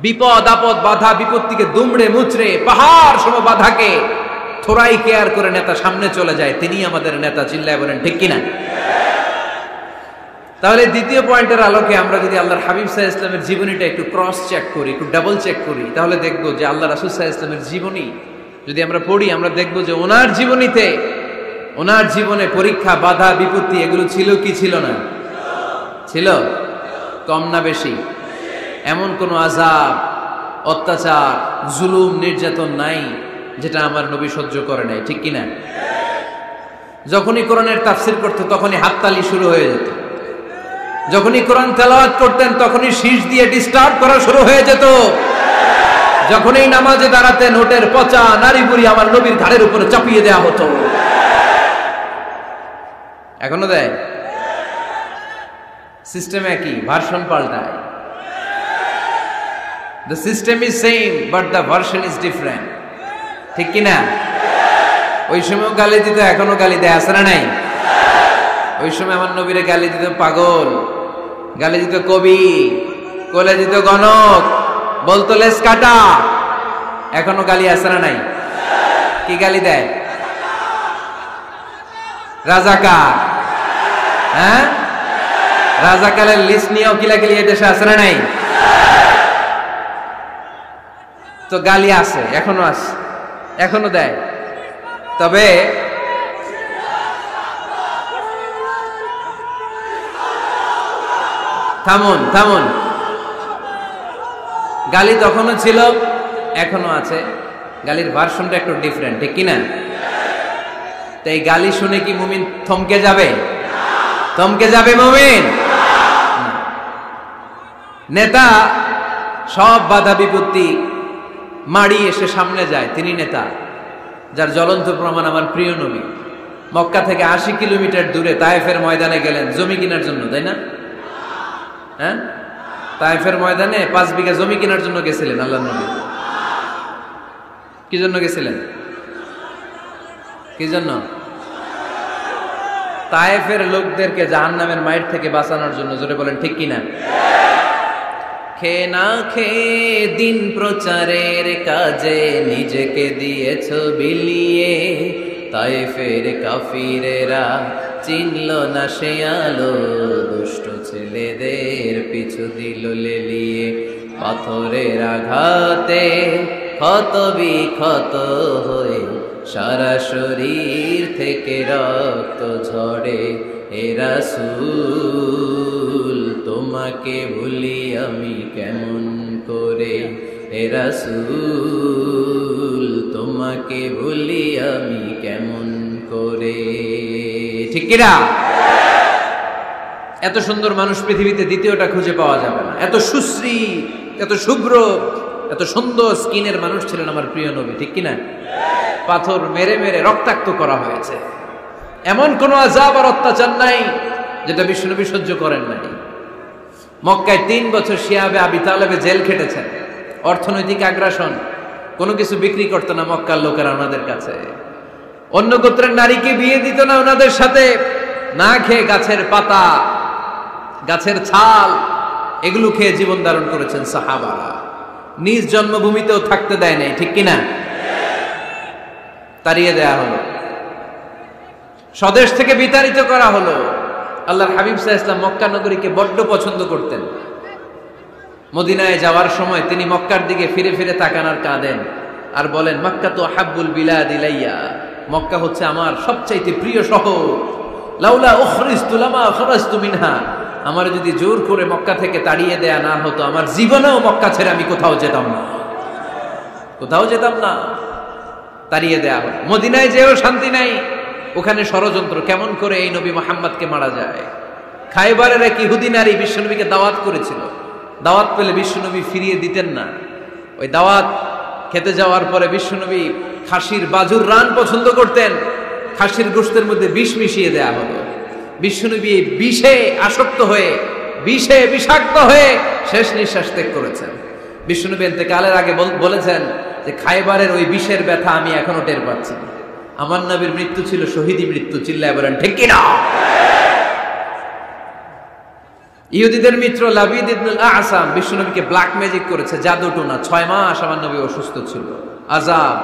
বিপদ আপদ বাধা বিপত্তিকে দুমড়ে মুচড়ে পাহাড় সম বাধাকে থোড়াই কেয়ার করে নেতা সামনে চলে যায়, তিনি আমাদের নেতা। চিল্লায় বলেন ঠিক কিনা? তাহলে দ্বিতীয় পয়েন্টের আলোকে আমরা যদি আল্লাহর হাবিব সাল্লাল্লাহু আলাইহি ওয়াসাল্লামের জীবনীটা একটু ক্রস চেক করি, একটু ডাবল চেক করি, তাহলে দেখব যে আল্লাহ রাসূল সাল্লাল্লাহু আলাইহি ওয়াসাল্লামের জীবনী যদি আমরা পড়ি, আমরা দেখব যে ওনার জীবনীতে, ওনার জীবনে পরীক্ষা বাধা বিপত্তি এগুলো ছিল কি ছিল না? ছিল। কম না বেশি? এমন কোন আযাব অত্যাচার জুলুম নির্যাতন নাই যেটা আমার নবী সহ্য করে নাই, ঠিক কিনা? যখনই কোরআনের তাফসীর করতে তখনই হাততালি শুরু হয়ে যেত। যখনই কোরআন তেলাওয়াত করতেন তখনই শীষ দিয়ে ডিস্টার্ব করা শুরু হয়ে যেত। যখনই নামাজে দাঁড়াতেন ওটের পচা নারী বুড়ি আমার নবীর ঘাড়ের উপরে চাপিয়ে দেয়া হতো। এখনো দেয়? সিস্টেম একই, ভার্সন পাল্টায়। The system is same but the version is different, ঠিক কিনা? ওই সময় গালি দিত, এখনো গালি দেয়, আছে না নাই? ওই সময় আমার নবীরে গালি দিত পাগল, গালি দিত কবি, কোলে দিত গণক, বলতো লেস কাটা। এখনো গালি আছে না নাই? কি গালি দেয়? রাজাকার। হ্যাঁ, রাজাকারের লিস্ট নিয়েও কিলাকিলি এই দেশে আছে না নাই? তো গালি আছে, এখনো আছে, এখনো দেয়। তবে থামুন থামুন, গালি তখনও ছিল, এখনো আছে। গালির ভার্সনটা একটু ডিফারেন্ট, ঠিক কিনা? তো এই গালি শুনে কি মুমিন থমকে যাবে? থমকে যাবে মুমিন? নেতা সব বাধা বিপত্তি মাড়ি এসে সামনে যায়, তিনি নেতা। যার জ্বলন্ত প্রমাণ আমার প্রিয় নবী মক্কা থেকে 80 কিলোমিটার দূরে তায়েফের ময়দানে গেলেন জমি কেনার জন্য, তাই না? হ্যাঁ, তায়েফের ময়দানে 5 বিঘা জমি কেনার জন্য গেছিলেন আল্লাহর নবী। কি জন্য গেছিলেন? কি জন্য? তায়েফের লোকদেরকে জাহান্নামের মাইর থেকে বাঁচানোর জন্য। জোরে বলেন ঠিক কিনা? খেয়ে না খেয়ে দিন প্রচারের কাজে নিজেকে দিয়েছ বিলিয়ে, তায়েফের কাফিরেরা চিনল না সে আলো, দুষ্ট ছেলেদের পিছু দিল লেলিয়ে। পাথরের আঘাতে ক্ষত বিক্ষত হয়ে সারা শরীর থেকে রক্ত ঝরে। হে রাসূল তোমাকে ভুলি আমি কেমন করে, হে রাসূল তোমাকে ভুলি আমি কেমন করে। ঠিক কিনা? এত সুন্দর মানুষ পৃথিবীতে দ্বিতীয়টা খুঁজে পাওয়া যাবে না। এত সুশ্রী, এত শুভ্র, এত সুন্দর স্কিনের মানুষ ছিলেন আমার প্রিয় নবী। ঠিক কিনা? পাথর মেরে মেরে রক্তাক্ত করা হয়েছে, এমন কোন আযাব আর অত্যাচার নাই যেটা বিশ্বনবী সহ্য করেন নাই। মক্কায় 3 বছর শিয়াবে আবি তালেবে জেল খেটেছেন। অর্থনৈতিক আগ্রাসন, কোনো কিছু বিক্রি করতো না মক্কার লোকেরা ওনাদের কাছে। অন্য গোত্রের নারীকে বিয়ে দিত না ওনাদের সাথে। না খেয়ে গাছের পাতা, গাছের ছাল, এগুলো খেয়ে জীবন ধারণ করেছেন সাহাবারা। নিজ জন্মভূমিতেও থাকতে দেয় নাই। ঠিক কিনা? তাড়িয়ে দেয়া হলো, স্বদেশ থেকে বিতাড়িত করা হলো। আল্লাহর হাবিব সাল্লাল্লাহু আলাইহি ওয়াসাল্লাম মক্কা নগরীকে বড্ড পছন্দ করতেন। মদিনায় যাওয়ার সময় তিনি মক্কার দিকে ফিরে ফিরে তাকান আর কাঁদেন আর বলেন, মক্কা তো হাব্বুল বিলাদ ইলাইয়া, মক্কা হচ্ছে আমার সবচাইতে প্রিয় শহর। লাউলা উখরিজতু লামা খরাজতু মিনহা, আমার যদি জোর করে মক্কা থেকে তাড়িয়ে দেয়া না হতো, আমার জীবনেও মক্কা ছেড়ে আমি কোথাও যেতাম না, কোথাও যেতাম না। তাড়িয়ে দেয়া হলো। মদিনায় যেও শান্তি নাই, ওখানে ষড়যন্ত্র কেমন করে এই নবী মুহাম্মদকে মারা যায়। খায়বারের এক ইহুদি নারী বিশ্বনবীকে দাওয়াত করেছিল। দাওয়াত পেলে বিশ্বনবী ফিরিয়ে দিতেন না। ওই দাওয়াত খেতে যাওয়ার পরে বিশ্বনবী খাসির বাজুর রান পছন্দ করতেন। খাসির গোশতের মধ্যে বিষ মিশিয়ে দেয়া হলো। বিশ্বনবী বিষে আসক্ত হয়ে, বিষে বিষাক্ত হয়ে শেষ নিঃশ্বাস ত্যাগ করেছেন। বিশ্বনবী ইন্তেকালের আগে বলেছেন যে খায়বারের ওই বিষের ব্যথা আমি এখনো টের পাচ্ছি। আমার নবীর মৃত্যু ছিল শহীদি মৃত্যু। চিল্লায় বলেন ঠিক কিনা? ইহুদিদের মিত্র লাবিদ ইবনুল আসাম বিশ্বনবীকে ব্ল্যাক ম্যাজিক করেছে, জাদু টোনা। 6 মাস আমার নবী অসুস্থ ছিল। আযাব,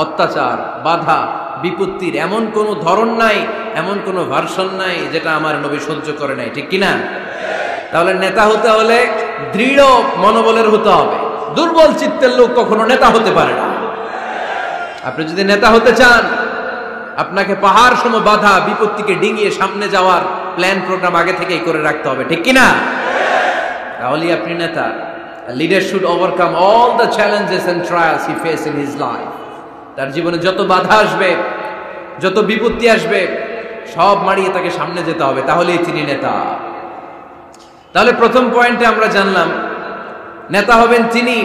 অত্যাচার, বাধা, বিপত্তির এমন কোন ধরন নাই, এমন কোন ভার্সন নাই যেটা আমার নবী সহ্য করে নাই। ঠিক কিনা? তাহলে নেতা হতে হলে দৃঢ় মনোবলের হতে হবে। দুর্বল চিত্তের লোক কখনো নেতা হতে পারে না। আপনি যদি নেতা হতে চান, আপনাকে পাহাড় সম বাধা বিপত্তিকে ডিঙিয়ে সামনে যাওয়ার প্ল্যান প্রোগ্রাম আগে থেকেই করে রাখতে হবে। ঠিক কিনা? তাহলেই আপনি নেতা। Leader should overcome all the challenges and trials he face in his life. তার জীবনে যত বাধা আসবে, যত বিপত্তি আসবে, সব মারিয়ে তাকে সামনে যেতে হবে, তাহলেই তিনি নেতা। তাহলে প্রথম পয়েন্টে আমরা জানলাম নেতা হবেন তিনি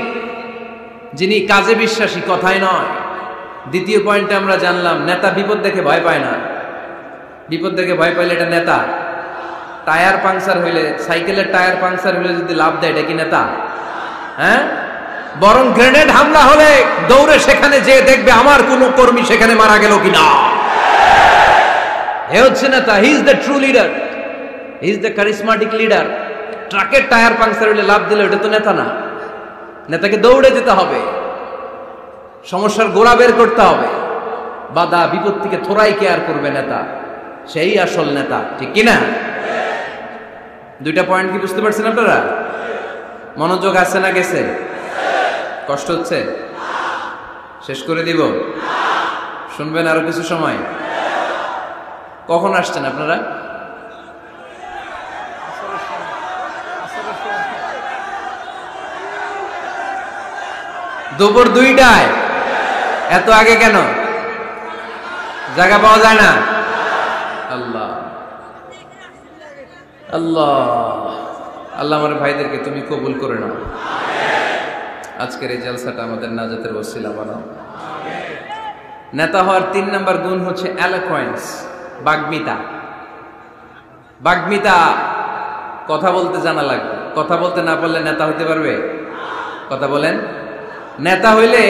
যিনি কাজে বিশ্বাসী, কথায় নয়। দ্বিতীয় পয়েন্টে আমরা জানলাম নেতা বিপদ দেখে ভয় পায় না। বিপদ দেখে ভয় পাইলে এটা নেতা। টায়ার পাংচার হইলে, সাইকেলের টায়ার পাংচার হইলে যদি লাভ দেয়, এটা কি নেতা? হ্যাঁ, বরং গ্রেনেড হামলা হলে দৌড়ে সেখানে যে দেখবে আমার কোন কর্মী সেখানে মারা গেল কিনা। হে হচ্ছে নেতা। He is the true leader, he is the charismatic leader. ট্রাকের টায়ার পাংচার হইলে লাভ দিলে এটা তো নেতা না। নেতাকে দৌড়ে যেতে হবে, সমস্যার গোড়া বের করতে হবে, বাধা বিপত্তিকে থোড়াই কেয়ার করবে নেতা, সেই আসল নেতা। ঠিক কিনা? দুইটা পয়েন্ট কি বুঝতে পারছেন আপনারা? মনোযোগ আছে না গেছে? কষ্ট হচ্ছে? শেষ করে দিব? শুনবেন আরো কিছু সময়? কখন আসছেন আপনারা? দুপুর 2টায়। এত আগে কেন? জায়গা পাওয়া যায় না? আল্লাহ আল্লাহ আল্লাহ আমার ভাইদেরকে তুমি কবুল করে নাও। আজকের এই জলসাটা আমাদের নাজাতের ওসিলা বানাও। নেতা হওয়ার 3 নম্বর গুণ হচ্ছে এলোকোয়েন্স, বাগ্মিতা। বাগ্মিতা, কথা বলতে জানা লাগবে। কথা বলতে না পারলে নেতা হতে পারবে? কথা বলেন। নেতা হইলে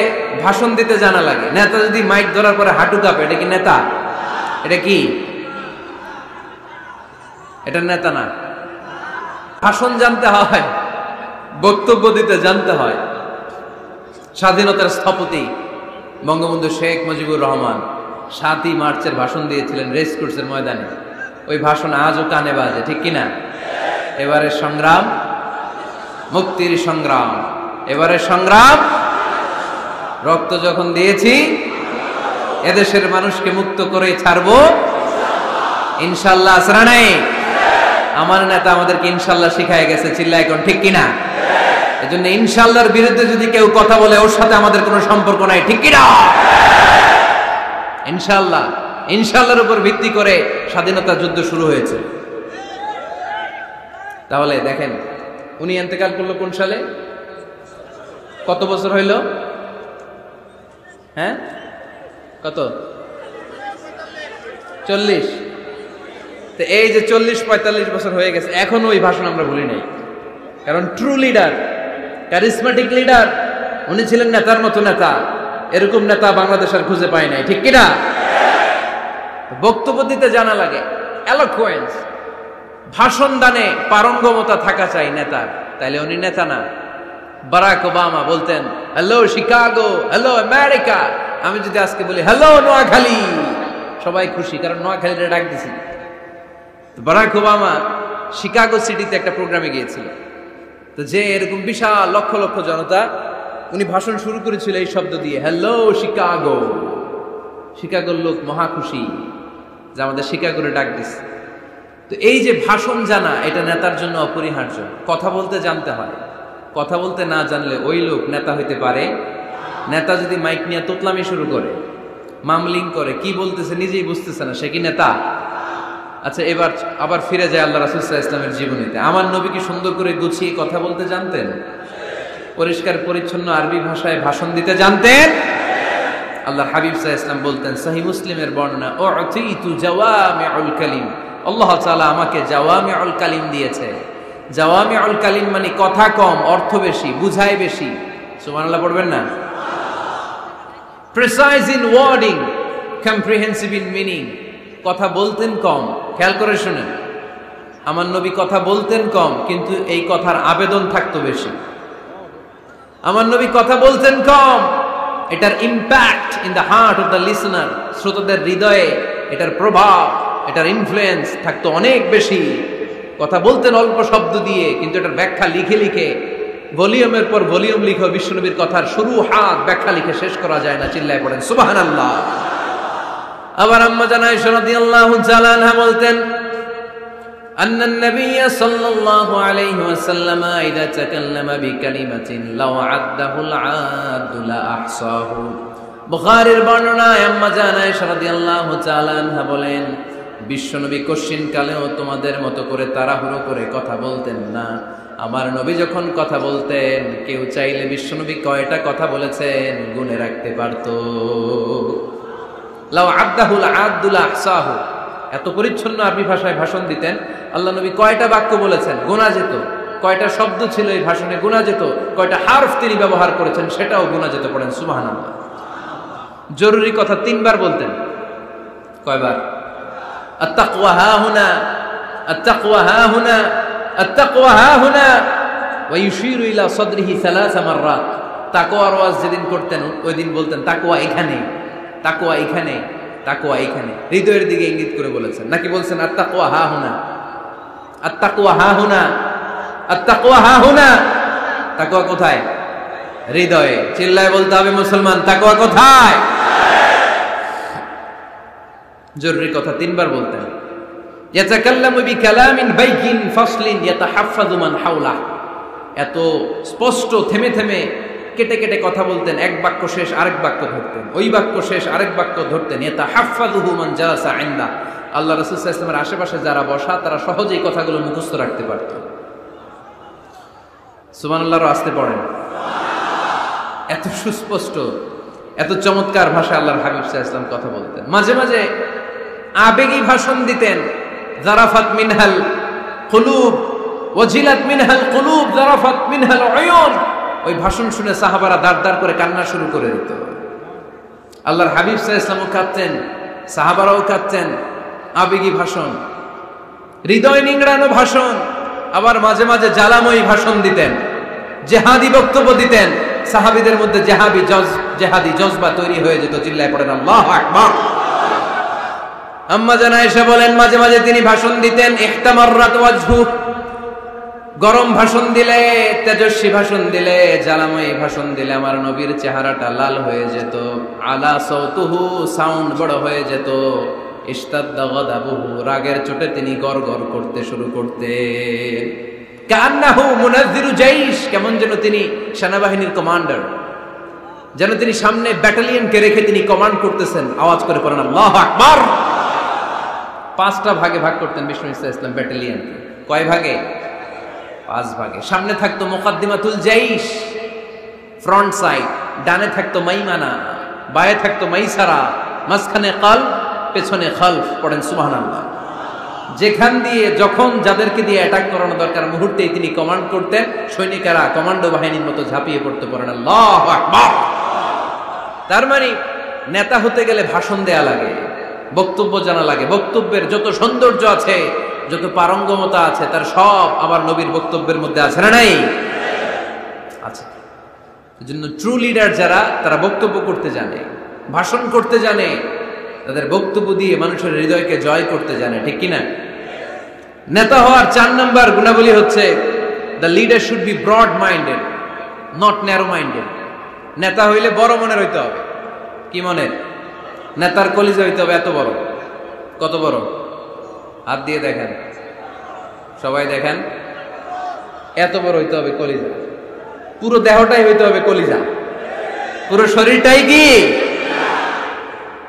ভাষণ দিতে জানা লাগে। নেতা যদি মাইক ধরার পরে হাঁটু কাঁপে, এটা কি নেতা? এটা কি? এটা নেতা না। ভাষণ জানতে হয়, বক্তব্য দিতে জানতে হয়। স্বাধীনতার স্থপতি বঙ্গবন্ধু শেখ মুজিবুর রহমান 7ই মার্চের ভাষণ দিয়েছিলেন রেস কোর্সের ময়দানে। ওই ভাষণ আজও কানে বাজে, ঠিক কিনা? এবারে সংগ্রাম, মুক্তির সংগ্রাম, এবারে সংগ্রাম, রক্ত যখন দিয়েছি এদেশের মানুষকে মুক্ত করে ছাড়বো ইনশাল্লাহ। আসরা নাই? আমার নেতা আমাদেরকে ইনশাল্লাহ শিখায় গেছে, চিল্লায় এখন, ঠিক কিনা? এজন্য ইনশাল্লাহর বিরুদ্ধে যদি কেউ কথা বলে ওর সাথে আমাদের কোনো সম্পর্ক নাই, ঠিক কিনা? ইনশাল্লাহ, ইনশাল্লাহর উপর ভিত্তি করে স্বাধীনতা যুদ্ধ শুরু হয়েছে। তাহলে দেখেন, উনি ইন্তেকাল করলো কোন সালে? কত বছর হইল? হ্যাঁ, কত? 40। তো এই যে 40-45 বছর হয়ে গেছে, এখনো ওই ভাষণ আমরা ভুলি নাই। কারণ ট্রু লিডার, ক্যারিসমেটিক লিডার, উনি ছিলেন নেতার মতো নেতা। এরকম নেতা বাংলাদেশ আর খুঁজে পায় নাই, ঠিক কিনা? বক্তব্য দিতে জানা লাগে, এলোকুয়েন্স, ভাষণ দানে পারঙ্গমতা থাকা চাই নেতার, তাইলে উনি নেতা না। বারাক ওবামা বলতেন হ্যালো শিকাগো, হ্যালো আমেরিকা। আমি যদি আজকে বলি হ্যালো নোয়াখালী, সবাই খুশি, কারণ নোয়াখালীতে ডাক দিছি। বারাক ওবামা শিকাগো সিটিতে একটা প্রোগ্রামে গিয়েছিল। তো যে এরকম বিশাল লক্ষ লক্ষ জনতা, উনি ভাষণ শুরু করেছিল এই শব্দ দিয়ে, হ্যালো শিকাগো। শিকাগোর লোক মহা খুশি যে আমাদের শিকাগোরে ডাক দিচ্ছে। তো এই যে ভাষণ জানা, এটা নেতার জন্য অপরিহার্য। কথা বলতে জানতে হয়, কথা বলতে না জানলে ওই লোক নেতা হইতে পারে। নেতা যদি মাইক নিয়ে তোতলামি শুরু করে, মামলিং করে, কি বলতেছে নিজেই বুঝতেছে না, সে কি নেতা? আচ্ছা, এবার আবার ফিরে যায় আল্লাহ রাসূল সাল্লাল্লাহু আলাইহি ওয়াসাল্লামের জীবনীতে। আমার নবী কি সুন্দর করে গুছিয়ে কথা বলতে জানতেন? পরিষ্কার পরিচ্ছন্ন আরবি ভাষায় ভাষণ দিতে জানতেন? আল্লাহর হাবিব সাল্লাল্লাহু আলাইহি ওয়াসাল্লাম বলতেন, সহিহ মুসলিমের বর্ণনা, উতিতু জাওয়ামিউল কালিম, আল্লাহ তাআলা আমাকে জাওয়ামিউল কালিম দিয়েছে। জাওয়ামিউল কালিম মানে কথা কম, অর্থ বেশি, বুঝায় বেশি। সুবহানাল্লাহ পড়বেন না? Precise in wording, comprehensive in meaning. কথা বলতেন কম, খেয়াল করে শুনেন, আমার নবী কথা বলতেন কম, কিন্তু এই কথার আবেদন থাকতো বেশি। আমার নবী কথা বলতেন কম, এটার impact in the heart of the listener, শ্রোতাদের হৃদয়ে এটার প্রভাব, এটার ইনফ্লুয়েন্স থাকতো অনেক বেশি। কথা বলতেন অল্প শব্দ দিয়ে, কিন্তু এটার ব্যাখ্যা লিখে লিখে, ভলিউমের পর ভলিউম লিখে বিশ্বনবীর কথার শুরু হাত ব্যাখ্যা লিখে শেষ করা যায় না। চিল্লায় পড়েন সুবহানাল্লাহ। আবার আম্মা জান আয়েশা রাদিয়াল্লাহু তাআলা আনহা বলতেন, أن النبي صلى الله عليه وسلم إذا تكلم بكلمة لو عده العاد لأحصاه। বুখারীর বর্ণনায় আম্মা জান আয়েশা রাদিয়াল্লাহু তাআলা আনহা বলেন, বিশ্বনবী কশিন কালেও তোমাদের মতো করে তাড়াহুড়ো করে কথা বলতেন না। আমার নবী যখন কথা বলতেন, কেউ চাইলে বিশ্বনবী কয়টা কথা বলেছেন গুনে রাখতে পারত। লাউ আদাহুল আদুল আহসাহু, এত পরিচ্ছন্ন আরবি ভাষায় ভাষণ দিতেন। আল্লাহ নবী কয়টা বাক্য বলেছেন গোনা যেত, কয়টা শব্দ ছিল এই ভাষণে গোনা যেত, কয়টা হারফ তিনি ব্যবহার করেছেন সেটাও গোনা যেত। পড়েন সুবহানাল্লাহ। জরুরি কথা 3 বার বলতেন। কয়বার? আত-তাকওয়া হাহুনা, আত-তাকওয়া হাহুনা, আত-তাকওয়া হাহুনা, ওয়া ইউশিরু ইলা সাদরিহি 3 মাররাত। তাকওয়ার ওয়াজ যেদিন করতেন ওই দিন বলতেন তাকওয়া এখানে, তাকওয়া এখানে, তাকওয়া এখানে, হৃদয়ের দিকে ইঙ্গিত করে বলেছেন। নাকি বলছেন আত-তাকওয়া হাহুনা, আত-তাকওয়া হাহুনা, আত-তাকওয়া হাহুনা? তাকওয়া কোথায়? হৃদয়ে। চিল্লায় বলতে হবে মুসলমান, তাকওয়া কোথায়? জরুরি কথা 3 বার বলতেন। ইয়াতাকাল্লামু বিকালামিন বাইকিন ফাসলিন ইয়াতাহাফফাযু মান হাওলা। এত স্পষ্ট থেমে থেমে কেটে কেটে কথা বলতেন, এক বাক্য শেষ আরেক বাক্য ধরতেন, ওই বাক্য শেষ আরেক বাক্য ধরতেন। ইয়াতাহাফফাযুহু মান জালাসা ইনদা। আল্লাহ রাসূল সাল্লাল্লাহু আলাইহি ওয়াসাল্লামের আশেপাশে যারা বসা তারা সহজেই কথাগুলো মুখস্থ রাখতে পারত। সুবহানাল্লাহর আস্তে পড়েন। এত সুস্পষ্ট, এত চমৎকার ভাষায় আল্লাহর হাবিব সাল্লাল্লাহু আলাইহি ওয়াসাল্লাম কথা বলতেন। মাঝে মাঝে আবেগী ভাষণ দিতেন। জারাফাত মিনহাল কুলুব ওয়াজিলাত মিনহাল কুলুব জারাফাত মিনহাল উয়ুন। ওই ভাষণ শুনে সাহাবারা দাঁড় দাঁড় করে কান্না শুরু করে দিত। আল্লাহর হাবিব সাল্লাল্লাহু আলাইহি ওয়াসাল্লামও কাঁদতেন, সাহাবারাও কাঁদতেন। আবেগী ভাষণ। হৃদয় নিংড়ানো ভাষণ, আবার মাঝে মাঝে জ্বালাময়ী ভাষণ দিতেন, জেহাদি বক্তব্য দিতেন। সাহাবীদের মধ্যে জেহাদি জজবা তৈরি হয়ে যেত। চিল্লায় পড়েন আল্লাহু আকবার। আম্মা জান আয়েশা বলেন, মাঝে মাঝে তিনি ভাষণ দিতেন, ইহতামাররাত ওয়াজহু, গরম ভাষণ দিলে, তেজস্বী ভাষণ দিলে, জ্বালাময়ী ভাষণ দিলে আমার নবীর চেহারাটা লাল হয়ে যেত। আলা সাউতুহু, সাউন্ড বড় হয়ে যেত। ইশতাদ্দা গাদাবুহু, রাগের চোটে তিনি গড়গড় করতে শুরু করতেন। কান্নাহু মুনাজ্জিরু জাইশ, কেমন যেন তিনি সেনাবাহিনীর কমান্ডার, যেন তিনি সামনে ব্যাটালিয়নকে রেখে তিনি কমান্ড করতেছেন। আওয়াজ করে পড়েন আল্লাহু আকবার। 5টা ভাগে ভাগ করতেন বিষ্ণু ইসলাম ব্যাটালিয়ন। কয় ভাগে? 5 ভাগে। সামনে থাকতো মুকাদ্দিমাতুল জাইশ, ফ্রন্ট সাইড, ডানে থাকতো মাইমানা, বায়ে থাকতো মাইসারা, মাঝখানে কাল, পেছনে খালফ। পড়েন সুবহানাল্লাহ। যেখান দিয়ে যখন যাদেরকে দিয়ে অ্যাটাক করানো দরকার মুহূর্তেই তিনি কমান্ড করতেন। সৈনিকেরা কমান্ডো বাহিনীর মতো ঝাঁপিয়ে পড়তে পারেন আল্লাহু আকবার। তার মানে নেতা হতে গেলে ভাষণ দেয়া লাগে, বক্তব্য জানা লাগে। বক্তব্যের যত সৌন্দর্য আছে, যত পারঙ্গমতা আছে, তার সব আমার নবীর বক্তব্যের মধ্যে আছে না নাই? আছে। এজন্য ট্রু লিডার যারা, তারা বক্তব্য করতে জানে, ভাষণ করতে জানে, তাদের বক্তব্য দিয়ে মানুষের হৃদয়কে জয় করতে জানে। ঠিক কিনা? নেতা হওয়ার 4 নম্বর গুণাবলী হচ্ছে, the leader should be broad minded, not narrow minded. নেতা হইলে বড় মনের হইতে হবে। কি মনের? নেতার কলিজা হইতে হবে এত বড়। কত বড়? হাত দিয়ে দেখেন, সবাই দেখেন, এত বড় হইতে হবে কলিজা। পুরো দেহটাই হইতে হবে কলিজা, পুরো শরীরটাই কি?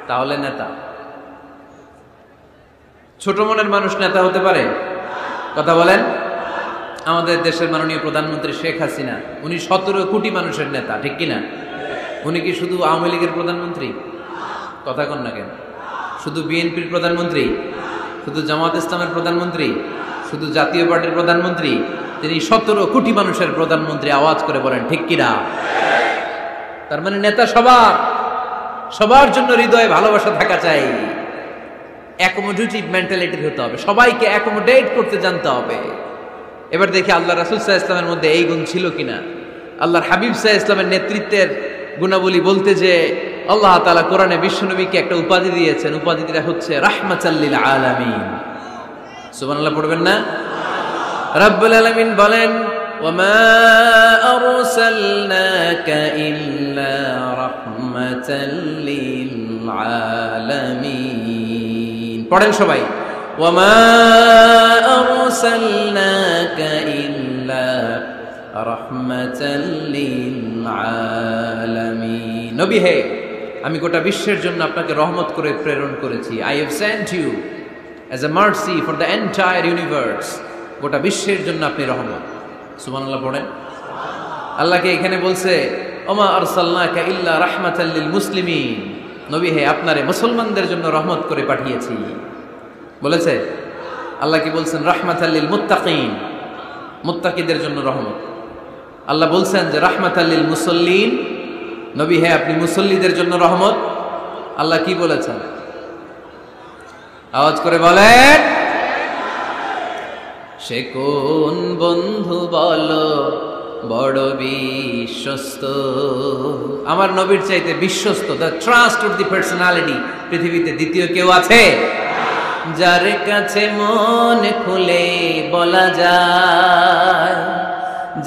তাহলে নেতা। ছোট মনের মানুষ নেতা হতে পারে? কথা বলেন। আমাদের দেশের মাননীয় প্রধানমন্ত্রী শেখ হাসিনা, উনি 17 কোটি মানুষের নেতা। ঠিক কিনা? উনি কি শুধু আওয়ামী লীগের প্রধানমন্ত্রী? কথা কন না কেন? শুধু বিএনপির প্রধানমন্ত্রী? শুধু জামাত ইসলামের প্রধানমন্ত্রী? শুধু জাতীয় পার্টির প্রধানমন্ত্রী? তিনি 17 কোটি মানুষের প্রধানমন্ত্রী। আওয়াজ করে বলেন ঠিক কিনা? তার মানে নেতা সবার জন্য হৃদয়ে ভালোবাসা থাকা চাই। অ্যাকোমোডেটিভ মেন্টালিটির হতে হবে, সবাইকে অ্যাকোমোডেট করতে জানতে হবে। এবার দেখি আল্লাহ রাসূল সাল্লাল্লাহু আলাইহি ওয়াসাল্লামের মধ্যে এই গুণ ছিল কিনা। আল্লাহর হাবিব সাল্লাল্লাহু আলাইহি ওয়াসাল্লামের নেতৃত্বের গুণাবলী বলতে যে আল্লাহ তাআলা কোরআনে বিশ্বনবীকে একটা উপাধি দিয়েছেন। উপাধিটা হচ্ছে রাহমাতাল লিল আলামিন। সুবহানাল্লাহ পড়বেন না? রব্বুল আলামিন বলেন, ওয়ামা আরসালনাকা ইল্লা রাহমাতাল লিল আলামিন। পড়েন সবাই, ওয়ামা আরসালনাকা ইল্লা রাহমাতাল লিল আলামিন। নবী হে, আমি গোটা বিশ্বের জন্য আপনাকে রহমত করে প্রেরণ করেছি। I have sent you as a mercy for the entire universe. গোটা বিশ্বের জন্য আপনি রহমত। সুবহানাল্লাহ পড়েন। আল্লাহকে এখানে বলছে, ওমা আরসালনাকা ইল্লা রাহমাতাল লিল মুসলিমিন। নবী হে, আপনারে মুসলমানদের জন্য রহমত করে পাঠিয়েছি বলেছে। আল্লাহ কি বলছেন? রাহমাতাল লিল মুত্তাকিন, মুত্তাকিদের জন্য রহমত। আল্লাহ বলছেন যে রাহমাতাল লিল মুসাল্লিন, নবী হে আপনি মুসল্লিদের জন্য রহমত। আল্লাহ কি বলেছেন? আওয়াজ করে বলেন। সে কোন বন্ধু বলো বড় বিশ্বস্ত? আমার নবীর চাইতে বিশ্বস্ত, the trust of the personality, পৃথিবীতে দ্বিতীয় কেউ আছে? যার কাছে মন খুলে বলা যায়,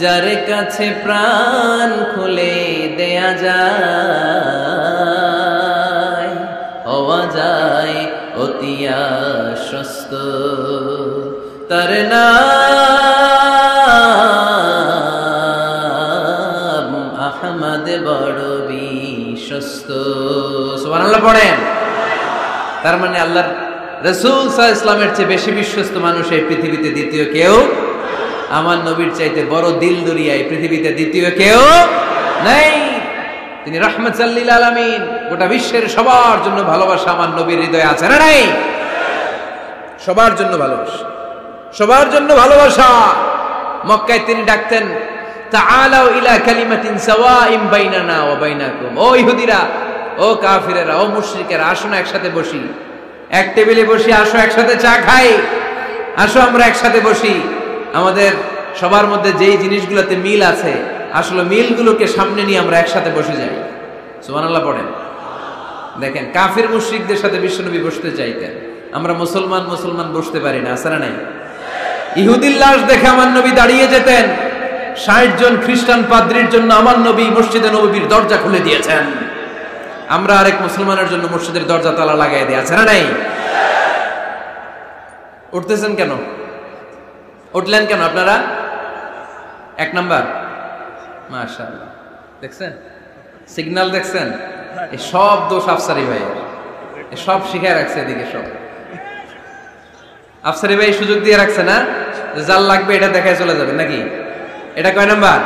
যার কাছে প্রাণ খুলে দেয়া যায়, হওয়া যায় অতি আশ্বস্ত। তার নাম আহমদ, বড় বিশ্বস্ত। সুবহানাল্লাহ পড়েন। তার মানে আল্লাহর রাসূল সাল্লাল্লাহু আলাইহি ওয়াসাল্লামের চেয়ে বেশি বিশ্বস্ত মানুষ এই পৃথিবীতে দ্বিতীয় কেউ, আমার নবীর চাইতে বড় দিল দরিয়া এই পৃথিবীতে দ্বিতীয় কেউ নাই। তিনি রাহমাতাল লিল আলামিন, গোটা বিশ্বের সবার জন্য ভালোবাসা আমার নবীর হৃদয়ে আছে না নাই? সবার জন্য ভালোবাসা, সবার জন্য ভালোবাসা। মক্কায় তিনি ডাকতেন, তাআলাউ ইলা কালিমাতিন সাওয়াইন বাইনানা ওয়া বাইনাকুম। ও ইহুদিরা, ও কাফিরেরা, ও মুশরিকেরা, আসো না একসাথে বসি, এক টেবিলে বসি, আসো একসাথে চা খাই। আসো আমরা একসাথে বসি, আমাদের সবার মধ্যে যেই জিনিসগুলোতে মিল আছে আসলে মিলগুলোকে সামনে নিয়ে আমরা একসাথে বসে যাই। সুবহানাল্লাহ পড়েন। দেখেন কাফির মুশরিকদের সাথে বিশ্বনবী বসতে চাইতেন, আমরা মুসলমান বসতে পারি না, আছে না নাই? ইহুদির লাশ দেখে আমার নবী দাঁড়িয়ে যেতেন, 60 জন খ্রিস্টান পাদ্রীর জন্য আমার নবী মসজিদে নববীর দরজা খুলে দিয়েছেন, আমরা আরেক মুসলমানের জন্য মসজিদের দরজা তালা লাগাই দিয়ে, আছে না নাই? উঠতেছেন কেন? উঠলেন কেন আপনারা? 1 নাম্বার, মাশাআল্লাহ, দেখছেন সিগন্যাল, দেখছেন এই সব দোষ আফসারি ভাই, এই সব শিখায় রাখছে এদিকে, সব আফসারি ভাই সুযোগ দিয়ে রাখছে না, জাল লাগবে এটা দেখায় চলে যাবে নাকি? এটা কয় নাম্বার?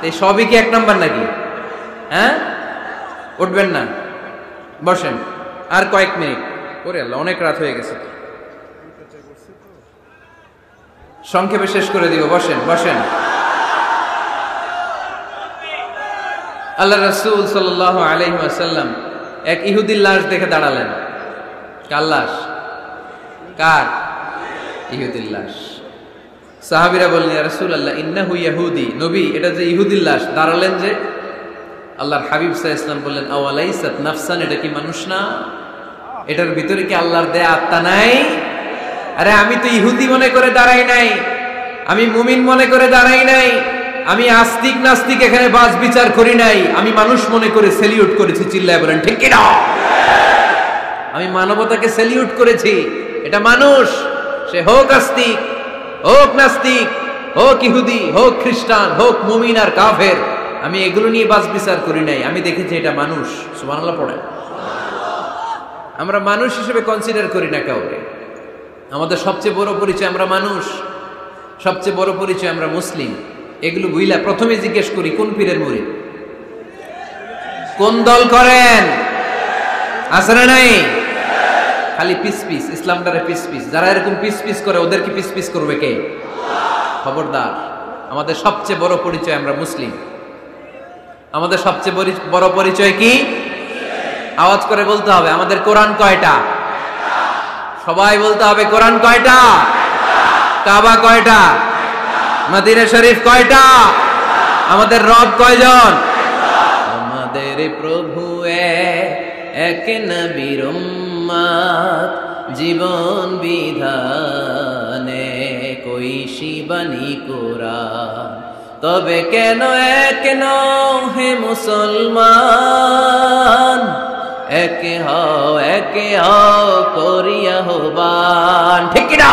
এই সবই কি 1 নাম্বার নাকি? হ্যাঁ, উঠবেন না, বসেন আর কয়েক মিনিট। ওরে আল্লাহ, অনেক রাত হয়ে গেছে, সংক্ষেপে শেষ করে দিব। বসেন বসেন। আল্লাহ রাসূল সাল্লাল্লাহু আলাইহি ওয়াসাল্লাম এক ইহুদির লাশ দেখে দাঁড়ালেন। কার লাশ? কার? ইহুদির লাশ। সাহাবীরা বললেন, ইয়া রাসূলুল্লাহ ইন্নাহু ইয়াহুদি, নবী এটা যে ইহুদির লাশ। দাঁড়ালেন যে, আল্লাহর হাবিব সাল্লাল্লাহু আলাইহি ওয়াসাল্লাম বললেন, আওয়ালাইসাত নাফসান, এটা কি মানুষ না? এটার ভিতরে কি আল্লাহর দেয়া আত্মা নাই? আরে আমি তো ইহুদি মনে করে দাঁড়াই নাই, আমি মুমিন মনে করে দাঁড়াই নাই, আমি আস্তিক নাস্তিক এখানে বাজ বিচার করি নাই, আমি মানুষ মনে করে সেলিউট করেছি। চিল্লায় বলেন ঠিক কি না? আমি মানবতাকে সেলিউট করেছি। এটা মানুষ, সে হোক আস্তিক, হোক নাস্তিক, হোক ইহুদি, হোক খ্রিস্টান, হোক মুমিন আর কাফের, আমি এগুলো নিয়ে বাজ বিচার করি নাই, আমি দেখেছি এটা মানুষ। সুবহানাল্লাহ পড়েন। আমরা মানুষ হিসেবে কনসিডার করি না কাউকে। আমাদের সবচেয়ে বড় পরিচয় আমরা মানুষ, সবচেয়ে বড় পরিচয় আমরা মুসলিম। এগুলো বুইলা প্রথমে জিজ্ঞেস করি কোন পীরের মুরিদ, কোন দল করেন, আছে না নাই? খালি পিস পিস, ইসলামটারে পিস পিস। যারা এরকম পিস পিস করে ওদেরকে পিস পিস করবে কে? খবরদার। আমাদের সবচেয়ে বড় পরিচয় আমরা মুসলিম। আমাদের সবচেয়ে বড় পরিচয় কি? আওয়াজ করে বলতে হবে, আমাদের কোরআন কয়টা? সবাই বলতে হবে, কোরআন কয়টা? কাবা কয়টা? মদিনা শরীফ কয়টা? আমাদের রব কয়জন? আমাদের প্রভু এক নবীর উম্মত, জীবন বিধানে কইশি বাণী কোরআন, তবে কেন এক নও হে মুসলমান, একে হও করিয়া হবান, ঠিক কি না?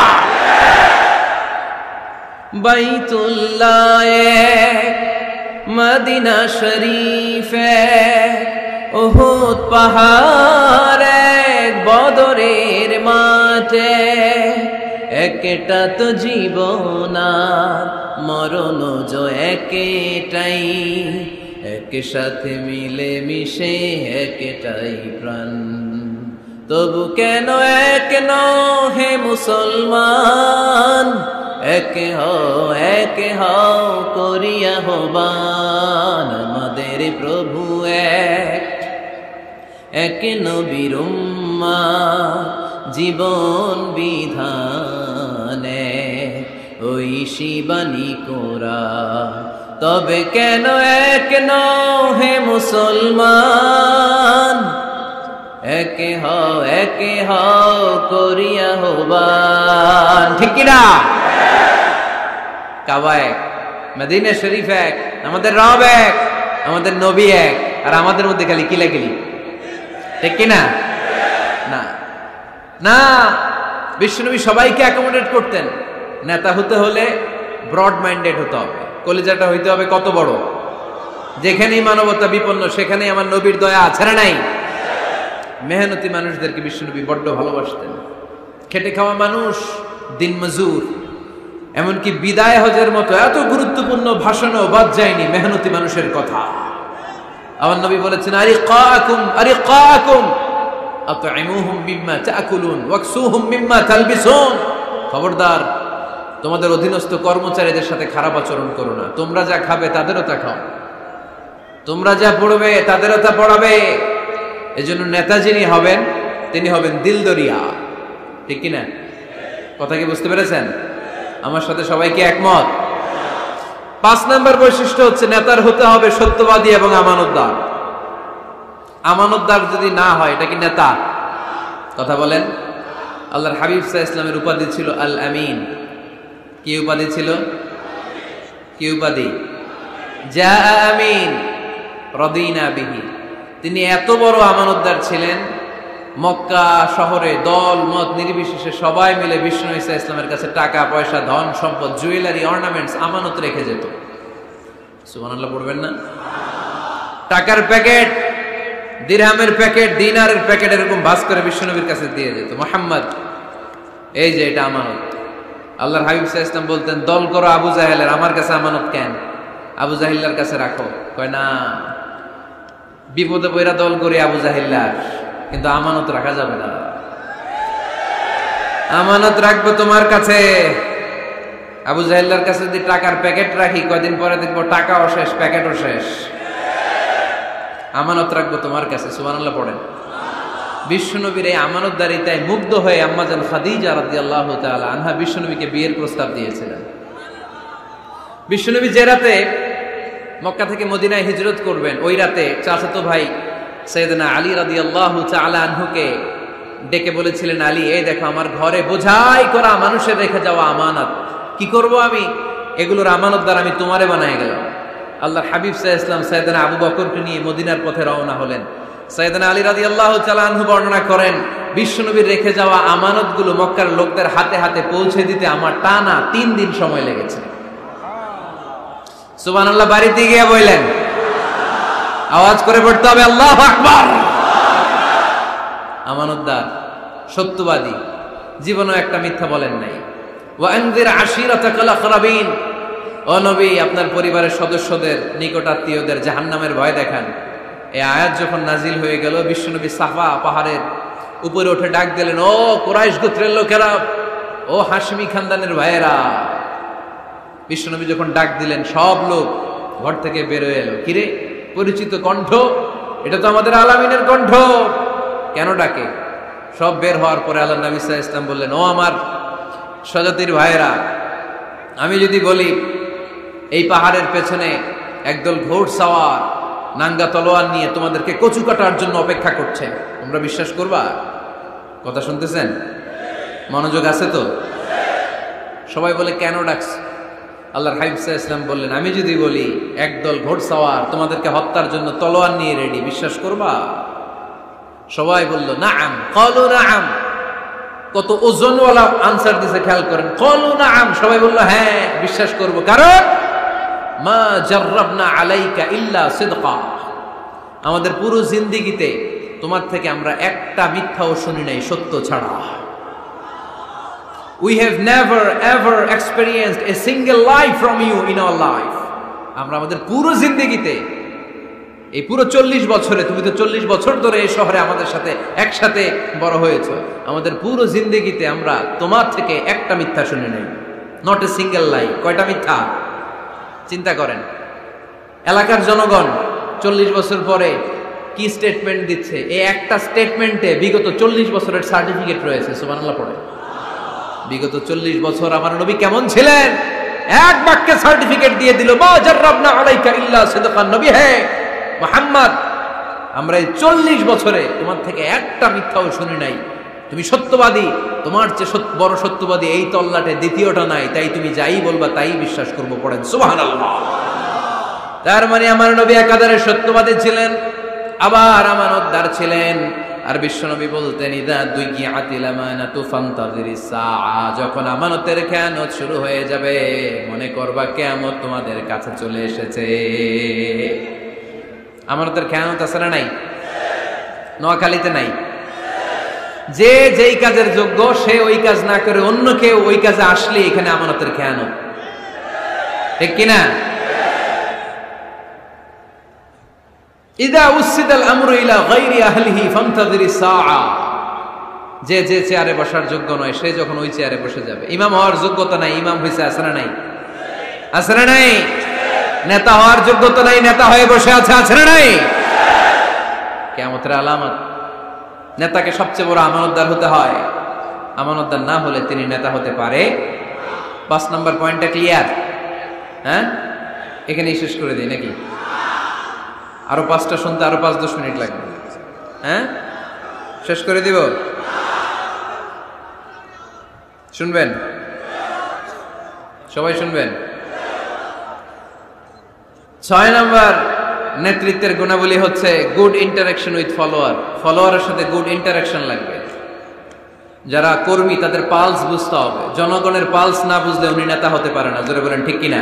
বাইতুল্লাহ এক, মদিনা শরীফ এক, উহুদ পাহাড় এক, বদরের মাঠে, একটা তো জীবন আর মরণ যে একটাই, একসাথে মিলে মিশে একটাই প্রাণ, তবু কেন এক নও হে মুসলমান, একে হও করিয়া হবান, আমাদের প্রভু এক নবীর উম্মত, জীবন বিধানে ওই শিবানী কোরআন, তবে কেন এক নও হে মুসলমান, একে হও করিয়া হবান, ঠিক কি না? কাবা এক, মদিনা শরীফ এক, আমাদের রব এক, আমাদের নবী এক, আর আমাদের মধ্যে খালি কিলাকিলি, ঠিক কি না? না না, বিশ্বনবী সবাইকে অ্যাকোমোডেট করতেন। নেতা হতে হলে ব্রড মাইন্ডেড হতে হবে, কলিজাটা হইতে হবে কত বড়, যেখানেই মানবতা বিপন্ন সেখানেই আমার নবীর দয়া আছে না নাই? মেহনতি মানুষদেরকে বিশ্বনবী বড্ড ভালোবাসতেন। খেটে খাওয়া মানুষ, দিন মজুর, এমনকি বিদায় হজের মতো এত গুরুত্বপূর্ণ ভাষণও বাদ যায়নি মেহনতি মানুষের কথা। আমার নবী বলেছেন, আরিকাকুম আতইমুহুম মিম্মা তাকুলুন ওয়াকসুহুম মিম্মা তালবিসুন, খবরদার তোমাদের অধীনস্থ কর্মচারীদের সাথে খারাপ আচরণ করো না, তোমরা যা খাবে তাদেরও তা খাও, তোমরা যা পড়বে তাদেরও তা পড়াবে। এজন্য নেতা যিনি হবেন তিনি হবেন দিলদরিয়া, ঠিক কিনা? কথা কি বুঝতে পেরেছেন? আমার সাথে সবাই কি একমত? 5 নম্বর বৈশিষ্ট্য হচ্ছে নেতার হতে হবে সত্যবাদী এবং আমানতদার। আমানতদার যদি না হয় এটা কি নেতা? কথা বলেন। আল্লাহর হাবিব সাল্লাল্লাহু আলাইহি ওয়াসাল্লামের উপাধি ছিল আল আমিন। কি উপাধি ছিল? কি উপাধি? জা আমিন রাদিনা বিহি। তিনি এত বড় আমানতদার ছিলেন, মক্কা শহরে দল মত নির্বিশেষে সবাই মিলে বিষ্ণু ঈসা ইসলামের কাছে টাকা পয়সা ধন সম্পদ জুয়েলারি অর্নামেন্টস আমানত রেখে যেত। সুবহানাল্লাহ পড়বেন না? টাকার প্যাকেট, দিরহামের প্যাকেট, দিনারের প্যাকেট এরকম ভাঁজ করে বিশ্বনবীর কাছে দিয়ে যেত। মুহাম্মদ এই যে এটা আমানত। আল্লাহর হাবিব সাল্লাল্লাহু আলাইহি ওয়াসাল্লাম বলতেন দল করো আবু জাহেলের, আমার কাছে আমানত কেন? আবু জাহিল্লার কাছে রাখো। কয় না, বিপদে পড়া দল করি আবু জাহিল্লার, কিন্তু আমানত রাখা যাবে না। আমানত রাখবো তোমার কাছে। আবু জাহিল্লার কাছে যদি টাকার প্যাকেট রাখি, কয়দিন পরে দেখবো টাকাও শেষ, প্যাকেটও শেষ। আমানত রাখবো তোমার কাছে। সুবহানাল্লাহ পড়েন। বিশ্বনবীর এই আমানতদারিতায় মুগ্ধ হয়ে আম্মাজান খাদিজা রাদিয়াল্লাহু তাআলা আনহা বিশ্বনবীকে বিয়ের প্রস্তাব দিয়েছিলেন। বিশ্বনবী যে রাতে মক্কা থেকে মদিনায় হিজরত করবেন, ওই রাতে চাচাতো ভাই সাইয়েদনা আলী রাদিয়াল্লাহু তাআলা আনহুকে ডেকে বলেছিলেন, আলী এই দেখো আমার ঘরে বোঝাই করা মানুষের রেখে যাওয়া আমানত, কি করব আমি? এগুলোর আমানতদার আমি তোমারে বানায় গেলাম। আল্লাহর হাবিব সাল্লাল্লাহু আলাইহি ওয়াসাল্লাম সাইয়েদনা আবু বকরকে নিয়ে মদিনার পথে রওনা হলেন। সাইয়েদনা আলী রাদিয়াল্লাহু তাআলা আনহু বর্ণনা করেন, বিশ্বনবীর রেখে যাওয়া আমানতগুলো মক্কার লোকদের হাতে হাতে পৌঁছে দিতে আমার টানা 3 দিন সময় লেগেছে। সুবহানাল্লাহ বাড়িতে গিয়ে বললেন, আওয়াজ করে পড়তে হবে আল্লাহু আকবার। আমানতদার, সত্যবাদী, জীবনে একটা মিথ্যা বলেন নাই। ওয়া আনজির আশিরাতাকাল আকরাবিন, ও নবী আপনার পরিবারের সদস্যদের নিকটাত্মীয়দের জাহান্নামের ভয় দেখান। এই আয়াত যখন নাজিল হয়ে গেল, বিশ্বনবী সাফা পাহাড়ের উপরে উঠে ডাক দিলেন, ও কুরাইশ গোত্রের লোকেরা, ও হাশমি খানদানের ভাইয়েরা। বিশ্বনবী যখন ডাক দিলেন, সব লোক ঘর থেকে বের হয়ে এলো। কিরে, পরিচিত কণ্ঠ, এটা তো আমাদের আলামিনের কণ্ঠ, কেন ডাকে? সব বের হওয়ার পরে আল্লাহ নবী সাল্লাল্লাহু আলাইহি ওয়াসাল্লাম বললেন, ও আমার স্বজাতির ভাইয়েরা, আমি যদি বলি এই পাহাড়ের পেছনে একদল ঘোড়সাওয়ার নাঙ্গা তলোয়ার নিয়ে তোমাদেরকে কচু কাটার জন্য অপেক্ষা করছে, তোমরা বিশ্বাস করবা? কথা শুনতেছেন? মনোযোগ আছে তো? সবাই বলে কেন ডাকছে? আল্লাহর হাবিব সাল্লাল্লাহু আলাইহি ওয়াসাল্লাম বললেন, আমি যদি বলি একদল ঘোড়সাওয়ার তোমাদেরকে হত্যার জন্য তলোয়ার নিয়ে রেডি, বিশ্বাস করবা? সবাই বলল নাআম, ক্বালু নাআম। কত ওজনওয়ালা আনসার দিছে, খেয়াল করেন। ক্বালু নাআম, সবাই বলল হ্যাঁ বিশ্বাস করব, কারণ মা জাররাবনা আলাইকা ইল্লা সিদকা, আমাদের পুরো জিন্দেগিতে তোমার থেকে আমরা একটা মিথ্যাও শুনি নাই সত্য ছাড়া। We have never ever experienced a single lie from you in our life. আমরা আমাদের পুরো জিন্দেগিতে, এই পুরো 40 বছরে, তুমি তো 40 বছর ধরে এই শহরে আমাদের সাথে একসাথে বড় হয়েছো, আমাদের পুরো জিন্দেগিতে আমরা তোমার থেকে একটা মিথ্যা শুনি নাই। নট এ সিঙ্গেল লাই। কয়টা মিথ্যা? চিন্তা করেন। এলাকার জনগণ 40 বছর পরে কি স্টেটমেন্ট দিচ্ছে, এই একটা স্টেটমেন্টে বিগত 40 বছরের সার্টিফিকেট রয়েছে। সুবহানাল্লাহ পড়ে। বিগত 40 বছর আমার নবী কেমন ছিলেন, এক বাক্যে সার্টিফিকেট দিয়ে দিল, মা জাররাবনা আলাইকা ইল্লা সিদকান। নবী হে মুহাম্মদ, আমরা এই 40 বছরে তোমার থেকে একটা মিথ্যাও শুনি নাই, তুমি সত্যবাদী, তোমার চেয়ে বড় সত্যবাদী এই তল্লাটে দ্বিতীয়টা নাই, তাই তুমি যাই বলবা তাই বিশ্বাস করব। পড়েন সুবহানাল্লাহ। তার মানে আমার নবী একাধারে সত্যবাদী ছিলেন, আবার আমানতদার ছিলেন। আর বিশ্বনবী বলতেন, ইদা দুইয়াতিল আমানাতু ফান্তাযিরিস সাআ, যখন আমানতের খেয়ানত শুরু হয়ে যাবে মনে করবা কিয়ামত তোমাদের কাছে চলে এসেছে। আমানতের খেয়ানত আছে না নাই? নোয়াখালীতে নাই? যে যেই কাজের যোগ্য সে ওই কাজ না করে অন্য কেউ ওই কাজে আসলে এখানে আমানতের খেয়ানত, ঠিক কিনা? ইদা উসিদাল আমরু ইলা গায়রি আহলিহি ফান্তাযিরিস সাআ, যে যে চেয়ারে বসার যোগ্য নয় সে যখন ওই চেয়ারে বসে যাবে। ইমাম হওয়ার যোগ্যতা নাই, ইমাম হইছে, আছে না নাই? আছে না নাই? নেতা হওয়ার যোগ্যতা নাই, নেতা হয়ে বসে আছে, আছে না নাই? কিয়ামতের আলামত। নেতাকে সবচেয়ে বড় আমানতদার হতে হয়। আমানতদার না হলে তিনি নেতা হতে পারে। 5 নম্বর পয়েন্টটা ক্লিয়ার? হ্যাঁ, এখানেই শেষ করে দিই নাকি? আরো 5টা শুনতে আরো 5-10 মিনিট লাগবে। হ্যাঁ, শেষ করে দিব? শুনবেন? সবাই শুনবেন? 6 নম্বর নেতৃত্বের গুণাবলী হচ্ছে গুড ইন্টারাকশন উইথ ফলোয়ার। ফলোয়ারের সাথে গুড ইন্টারাকশন লাগবে। যারা কর্মী তাদের পালস বুঝতে হবে। জনগণের পালস না বুঝলে উনি নেতা হতে পারে না। জোরে বলেন ঠিক কিনা?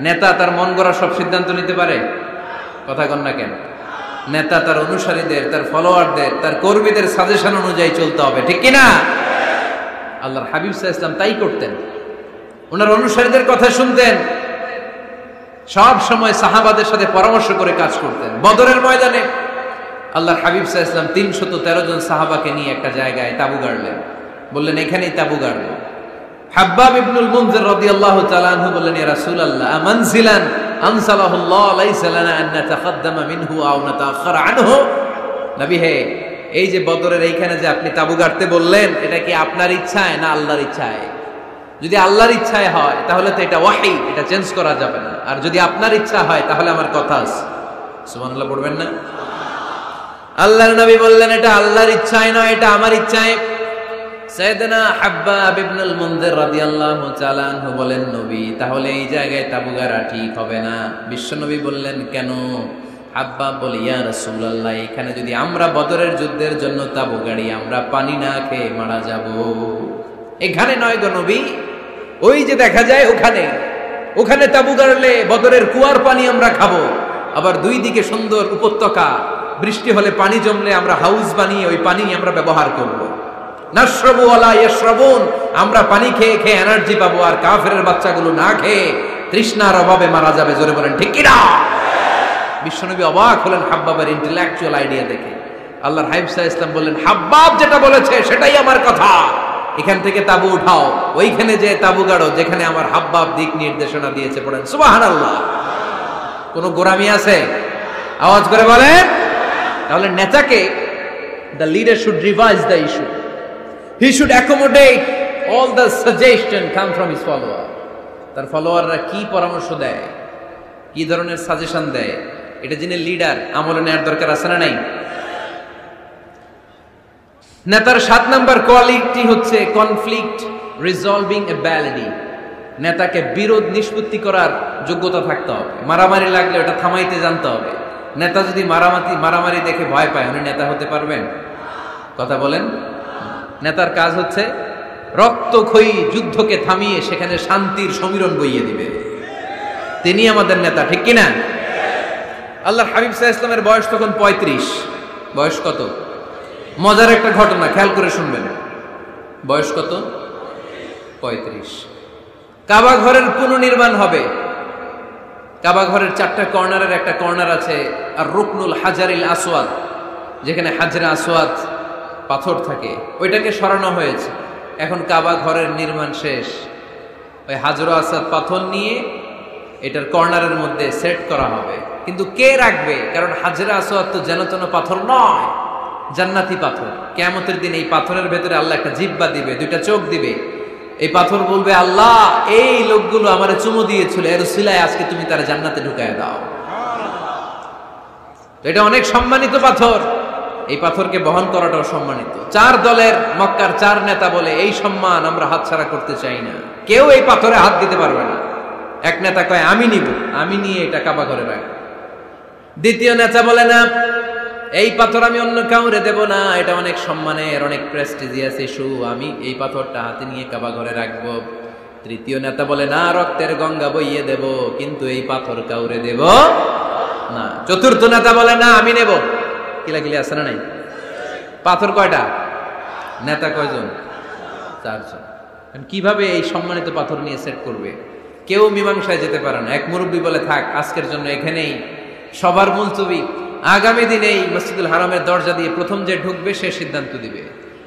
নেতা তার মন গড়া সব সিদ্ধান্ত নিতে পারে? কথা কন না কেন? নেতা তার অনুসারীদের, তার ফলোয়ারদের, তার কর্মীদের সাজেশন অনুযায়ী চলতে হবে, ঠিক কিনা? আল্লাহর হাবিব সাল্লাল্লাহু আলাইহি ওয়াসাল্লাম তাই করতেন। ওনার অনুসারীদের কথা শুনতেন, সব সময় সাহাবাদের সাথে পরামর্শ করে কাজ করতেন। বদরের ময়দানে আল্লাহর হাবিব সাল্লাল্লাহু আলাইহি ওয়াসাল্লাম 313 জন সাহাবাকে নিয়ে একটা জায়গায় তাঁবু গাড়লেন। বললেন এখানেই তাঁবু গাড়ব। হাব্বাব ইবনুল মুনজির রাদিয়াল্লাহু তাআলা আনহু বললেন, ইয়া রাসূলুল্লাহ, আমানজিলান আনসালাহুল্লাহ লাইসা লানা আন নাতাকাদ্দামা মিনহু আও নাতাআখারা আনহু। নবী হে, এই যে বদরের এইখানে যে আপনি তাঁবু গাড়তে বললেন, এটা কি আপনার ইচ্ছায় না আল্লাহর ইচ্ছায়? যদি আল্লাহর ইচ্ছায় হয় তাহলে তো এটা ওয়াহী, এটা চেঞ্জ করা যাবে না। আর যদি আপনার ইচ্ছা হয় তাহলে আমার কথা আছে। সুবহানাল্লাহ পড়বেন না? আল্লাহর নবী বললেন এটা আল্লাহর ইচ্ছায় নয়, এটা আমার ইচ্ছায়। সাইয়েদনা হাব্বাব ইবনুল মুনজির রাদিয়াল্লাহু তাআলা আনহু বলেন, নবী তাহলে এই জায়গায় তাঁবু গাড়া ঠিক হবে না। বিশ্বনবী বললেন, কেন? হাব্বাব বলে, ইয়া রাসূলুল্লাহ, এখানে যদি আমরা বদরের যুদ্ধের জন্য তাঁবু গাড়ি, আমরা পানি না খেয়ে মারা যাব। এখানে নয় গো নবী, ওই যে দেখা যায় ওখানে, ওখানে তাঁবু গাড়লে বদরের কুয়ার পানি আমরা খাবো। আবার 2 দিকে সুন্দর উপত্যকা, বৃষ্টি হলে পানি জমলে আমরা হাউস বানিয়ে ওই পানি আমরা ব্যবহার করব। নাশরাবু ওয়ালা ইয়াশরাবুন, আমরা পানি খেয়ে খেয়ে এনার্জি পাবো, আর কাফেরের বাচ্চাগুলো না খেয়ে তৃষ্ণার অভাবে মারা যাবে। জোরে বলেন ঠিক কিনা? বিশ্বনবী অবাক হলেন হাব্বাবের ইন্টেলেকচুয়াল আইডিয়া দেখে। আল্লাহর হাবিব সাল্লাল্লাহু আলাইহি ওয়াসাল্লাম বললেন, হাব্বাব যেটা বলেছে সেটাই আমার কথা, এখান থেকে তাঁবু উঠাও, ওইখানে যে তাঁবু গাড়ো যেখানে আমার হাব্বাব দিক নির্দেশনা দিয়েছে। পড়েন সুবহানাল্লাহ। কোনো গোরামি আছে? আওয়াজ করে বলেন। তাহলে নেতাকে, the leader should revise the issue. He should accommodate all the suggestion come from his follower. তার ফলোয়াররা কি পরামর্শ দেয়, কি ধরনের সাজেশন দেয়, এটা জেনে লিডার আমলে নেওয়ার দরকার আছে না নাই? নেতার 7 নম্বর কোয়ালিটি হচ্ছে কনফ্লিক্ট রিজলভিং এবিলিটি। নেতাকে বিরোধ নিষ্পত্তি করার যোগ্যতা থাকতে হবে। মারামারি লাগলে ওটা থামাইতে জানতে হবে। নেতা যদি মারামারি দেখে ভয় পায়, উনি নেতা হতে পারবেন? কথা বলেন। নেতার কাজ হচ্ছে রক্তক্ষয়ী যুদ্ধকে থামিয়ে সেখানে শান্তির সমীরণ বইয়ে দিবে। তিনি আমাদের নেতা, ঠিক কিনা? আল্লাহর হাবিব সাল্লাল্লাহু আলাইহি ওয়াসাল্লামের বয়স তখন 35। বয়স কত? মজার একটা ঘটনা, খেয়াল করে শুনবেন। বয়স কত? 35। কাবা ঘরের পুনর্নির্মাণ হবে। কাবা ঘরের 4টা কর্নারের একটা কর্নার আছে আর রুকনুল হাজারিল আসওয়াদ, যেখানে হাজরে আসওয়াদ পাথর থাকে, ওইটাকে সরানো হয়েছে। এখন কাবা ঘরের নির্মাণ শেষ, ওই হাজর আসওয়াদ পাথর নিয়ে এটার কর্নারের মধ্যে সেট করা হবে। কিন্তু কে রাখবে? কারণ হাজরে আসওয়াদ তো যেন তেন পাথর নয়, জান্নাতি পাথর। কিয়ামতের দিন এই পাথরের ভেতরে আল্লাহ একটা জিহ্বা দিবে, 2টা চোখ দিবে। এই পাথর বলবে, আল্লাহ এই লোকগুলো আমারে চুমু দিয়েছিল, এর উসিলায় আজকে তুমি তারা জান্নাতে ঢুকায় দাও। তো এটা অনেক সম্মানিত পাথর, এই পাথরকে বহন করাটাও সম্মানিত। 4 দলের মক্কার 4 নেতা বলে, এই সম্মান আমরা হাতছাড়া করতে চাই না, কেউ এই পাথরে হাত দিতে পারবে না। এক নেতা কয়, আমি নিব, আমি নিয়ে এটা কাবা ঘরে রাখবো। দ্বিতীয় নেতা বলে, না, এই পাথর আমি অন্য কাউরে দেব না, এটা অনেক সম্মানের, অনেক প্রেস্টিজিয়াস ইস্যু, আমি এই পাথরটা হাতে নিয়ে কাবা ঘরে রাখবো। তৃতীয় নেতা বলে, না, রক্তের গঙ্গা বইয়ে দেব, কিন্তু এই পাথর কাউরে দেব না। চতুর্থ নেতা বলে, না, আমি নেব। কিলাকিলি আছে না নাই? পাথর কয়টা? নেতা কয়জন? 4 জন। কিভাবে এই সম্মানিত পাথর নিয়ে সেট করবে? কেউ মীমাংসায় যেতে পারে না। এক মুরব্বী বলে, থাক, আজকের জন্য এখানেই সবার মুলতবি, আগামী দিনে এই মসজিদুল হারামের দরজা দিয়ে প্রথম যে ঢুকবে সে সিদ্ধান্ত দিবে।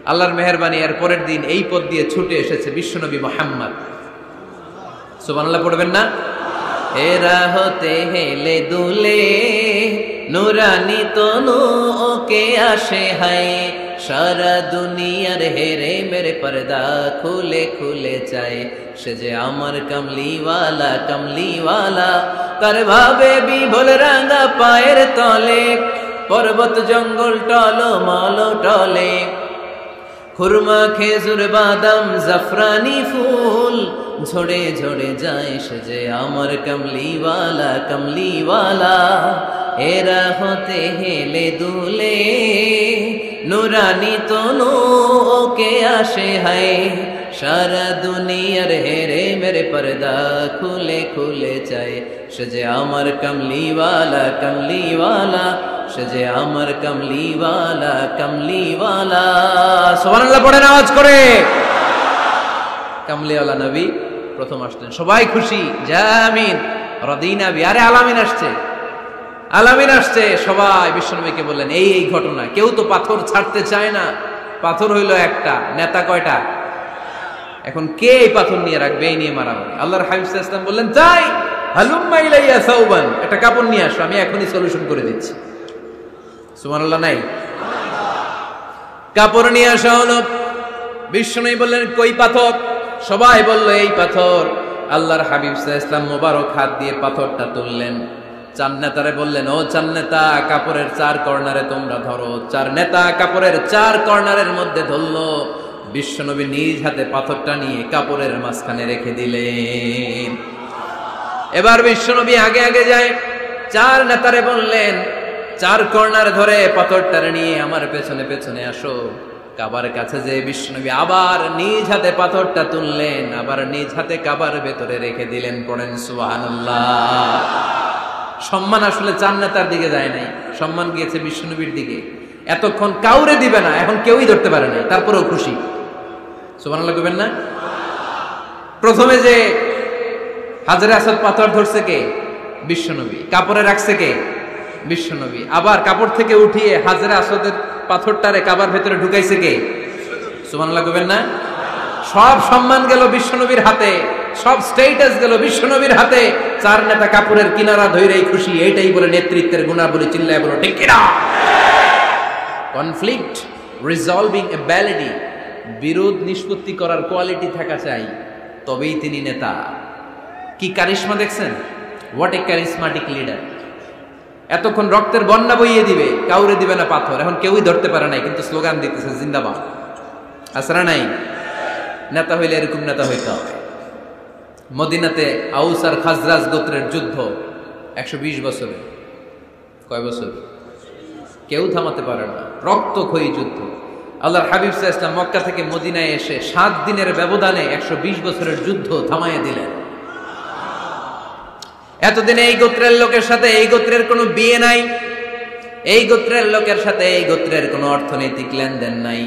আল্লাহর মেহেরবানি, এর পরের দিন এই পথ দিয়ে ছুটে এসেছে বিশ্বনবী মুহাম্মদ। সুবহানাল্লাহ পড়বেন না? এরা হতে হেলে দুলে নুরানি তনু ওকে আসে হায় সারা দুনিয়ার হেরে মেরে পর্দা খুলে খুলে চায় সে যে আমার কমলিওয়ালা কমলিওয়ালা তার ভাবে বিভোল রাঙা পায়ের তলে পর্বত জঙ্গল টলো মল টলে খুরমা খেজুর বাদাম জাফরানি ফুল ঝরে ঝরে যায় সে যে আমার কমলিওয়ালা কমলিওয়ালা এরা হতে হেলে দুলে নুরানি তনু ওকে আসে হায় সারা দুনিয়ার হেরে মেরে পর্দা খুলে খুলে চায় সে যে আমার কমলিওয়ালা কমলিওয়ালা সে যে আমার কমলিওয়ালা কমলিওয়ালা সুবহানাল্লাহ পড়েন আওয়াজ করে কমলিওয়ালা নবী প্রথম আসলেন সবাই খুশি জামিন রদিনা বি আরে আলামিন আসছে আলামিন আসছে সবাই বিশ্বনবীকে বললেন এই এই ঘটনা কেউ তো পাথর ছাড়তে চায় না পাথর হইল একটা নেতা কয়টা এখন কে এই পাথর নিয়ে রাখবে এই নিয়ে মারামারি আল্লাহর হাবিব সাল্লাল্লাহু আলাইহি ওয়াসাল্লাম বললেন যাই হালুম্মা ইলাইয়া সাউবান একটা কাপড় নিয়ে আসো আমি এখনই সলিউশন করে দিচ্ছি সুবহানাল্লাহ নাই কাপড় নিয়ে আসা হলো বিশ্বনবী বললেন কই পাথর সবাই বলল এই পাথর আল্লাহর হাবিব সাল্লাল্লাহু আলাইহি ওয়াসাল্লাম মোবারক হাত দিয়ে পাথরটা তুললেন চার নেতারে বললেন ও চার নেতা কাপড়ের চার কর্নারে তোমরা ধরো চার নেতা কাপড়ের চার কর্নারের মধ্যে ধরলো বিশ্বনবী নিজ হাতে পাথরটা নিয়ে কাপড়ের মাঝখানে রেখে দিলেন এবার বিশ্বনবী আগে আগে যায় চার নেতারে বললেন চার কর্নার ধরে পাথরটারে নিয়ে আমার পেছনে পেছনে আসো কাবার কাছে যে বিশ্বনবী আবার নিজ হাতে পাথরটা তুললেন আবার নিজ হাতে কাবার ভেতরে রেখে দিলেন পড়েন সুবহানাল্লাহ সম্মান আসলে চার নেতার দিকে যায় নাই সম্মান গিয়েছে বিশ্বনবীর দিকে এতক্ষণ কাউরে দিবে না এখন কেউই ধরতে পারে নাই তারপরেও খুশি সুবহানাল্লাহ কইবেন না প্রথমে যে হাজরে আসদ পাথর ধরছে কে বিশ্বনবী কাপড়ে রাখছে কে বিশ্বনবী আবার কাপড় থেকে উঠিয়ে হাজরে আসদের পাথরটারে কাবার ভেতরে ঢুকাইছে কে সুবহানাল্লাহ কইবেন না সব সম্মান গেল বিশ্বনবীর হাতে সব স্টেটাস গেল বিশ্বনবীর হাতে চার নেতা কাপড়ের কিনারা ধইরেই খুশি এইটাই বলে নেতৃত্বের গুণাবলী চিল্লায় বলো ঠিক কিনা কনফ্লিক্ট রিজলভিং অ্যাবিলিটি বিরোধ নিষ্পত্তি করার কোয়ালিটি থাকা চাই তবেই তিনি নেতা কি কারিশমা দেখছেন হোয়াট এ ক্যারিসমাটিক লিডার এতক্ষণ রক্তের বন্যা বইয়ে দিবে কাউরে দিবে না পাথর এখন কেউই ধরতে পারে নাই কিন্তু স্লোগান দিতেছে জিন্দাবাদ আসরা নাই নেতা হইলে এরকম নেতা হইতে হবে মদিনাতে আউস আর খাজরাজ গোত্রের যুদ্ধ 120 বছরে কয় বছর কেউ থামাতে পারে না রক্তক্ষয়ী যুদ্ধ আল্লাহর হাবিব সাল্লাল্লাহু আলাইহি ওয়াসাল্লাম মক্কা থেকে মদিনায় এসে 7 দিনের ব্যবধানে 120 বছরের যুদ্ধ থামাইয়া দিলেন এতদিন এই গোত্রের লোকের সাথে এই গোত্রের কোনো বিয়ে নাই এই গোত্রের লোকের সাথে এই গোত্রের কোনো অর্থনৈতিক লেনদেন নাই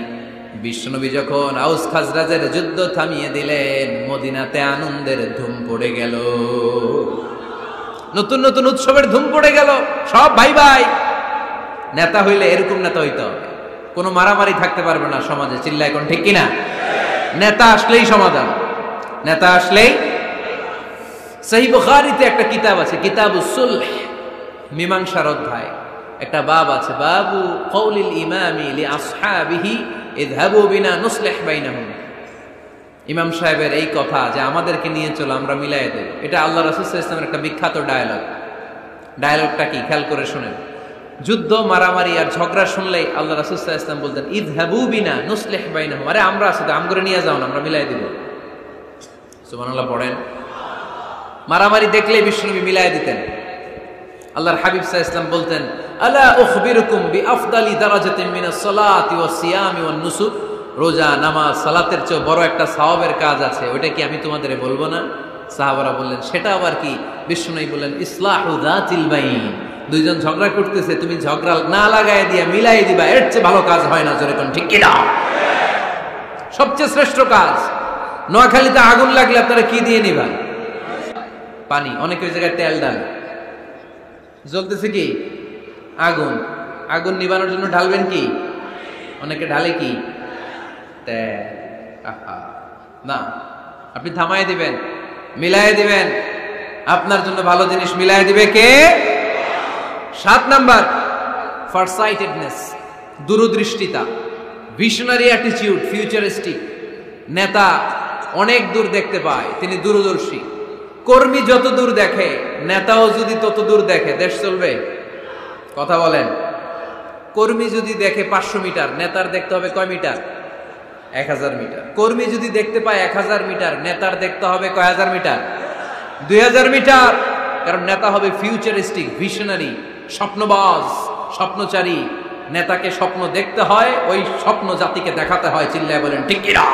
বিশ্বনবী যখন আউস খাজরাজের যুদ্ধ থামিয়ে দিলেন মদিনাতে আনন্দের ধুম পড়ে গেল নতুন নতুন উৎসবের ধুম পড়ে গেল সব ভাই ভাই নেতা হইলে এরকম নেতা হইতে হবে কোনো মারামারি থাকতে পারবে না সমাজে চিল্লায় কোন ঠিক কিনা নেতা আসলেই সমাধান নেতা আসলেই সহিহ বুখারীতে একটা কিতাব আছে কিতাবুস সুলহ মীমাংসার অধ্যায় একটা বাব আছে বাবু কওলিল ইমামি লি আসহাবিহি ইযহাবু বিনা নুসলিহ বাইনাহুম ইমাম সাহেবের এই কথা যে আমাদেরকে নিয়ে চলো আমরা মিলাইয়া দেব এটা আল্লাহ রাসূল সাল্লাল্লাহু আলাইহি ওয়াসাল্লামের একটা বিখ্যাত ডায়ালগটা কি খেয়াল করে শুনেন যুদ্ধ মারামারি আর ঝগড়া শুনলেই আল্লাহ রাসূল সাল্লাল্লাহু আলাইহি ওয়াসাল্লাম বলতেন ইযহাবু বিনা নুসলিহ বাইনাহুম আরে আমরা আছি তো আমগরে নিয়ে যাও না আমরা মিলাই দেব সুবহানাল্লাহ পড়েন মারামারি দেখলেই বিশ্বনবী মিলাই দিতেন আল্লাহর হাবিব সাল্লাল্লাহু আলাইহি ওয়াসাল্লাম বলতেন আলা উখবিরুকুম বিআফদালি দারাজাতিন মিনাস সালাতি ওয়াস সিয়ামি ওয়ান নুসুক রোজা নামাজ সালাতের চেয়ে বড় একটা সওয়াবের কাজ আছে ওটা কি আমি তোমাদের বলবো না সাহাবারা বললেন সেটা আবার কি বিশ্বনবী বললেন ইসলাহু যাতিল বাইন দুইজন ঝগড়া করতেছে তুমি ঝগড়া না লাগায় দিয়া মিলাই দিবা এর চেয়ে ভালো কাজ হয় না জোরে কোন ঠিক কি না সবচেয়ে শ্রেষ্ঠ কাজ নোয়াখালীতে আগুন লাগলে আপনারা কি দিয়ে নিবা পানি অনেক ওই জায়গায় তেল ডাল জ্বলতেছে কি আগুন আগুন নিবানোর জন্য ঢালবেন কি অনেকে ঢালে কি তেল না আপনি থামায় দিবেন মিলাই দিবেন আপনার জন্য ভালো জিনিস মিলাই দিবে কে 7 নাম্বার ফারসাইটেডনেস, দূরদৃষ্টিতা, ভিশনারি অ্যাটিটিউড, ফিউচারিস্টিক। নেতা অনেক দূর দেখতে পায়, তিনি দূরদর্শী। কর্মী যত দূর দেখে, নেতাও যদি তত দূর দেখে, দেশ চলবে? কথা বলেন। কর্মী যদি দেখে 500 মিটার, নেতার দেখতে হবে কয় মিটার? 1000 মিটার। কর্মী যদি দেখতে পায় 1000 মিটার, নেতার দেখতে হবে কয় হাজার মিটার? 2000 মিটার। কারণ নেতা হবে ফিউচারিস্টিক, ভিশনারি, স্বপ্নবাজ, স্বপ্নচারী। নেতাকে স্বপ্ন দেখতে হয়, ওই স্বপ্ন জাতিকে দেখাতে হয়। চিল্লায় বলেন ঠিক কিনা?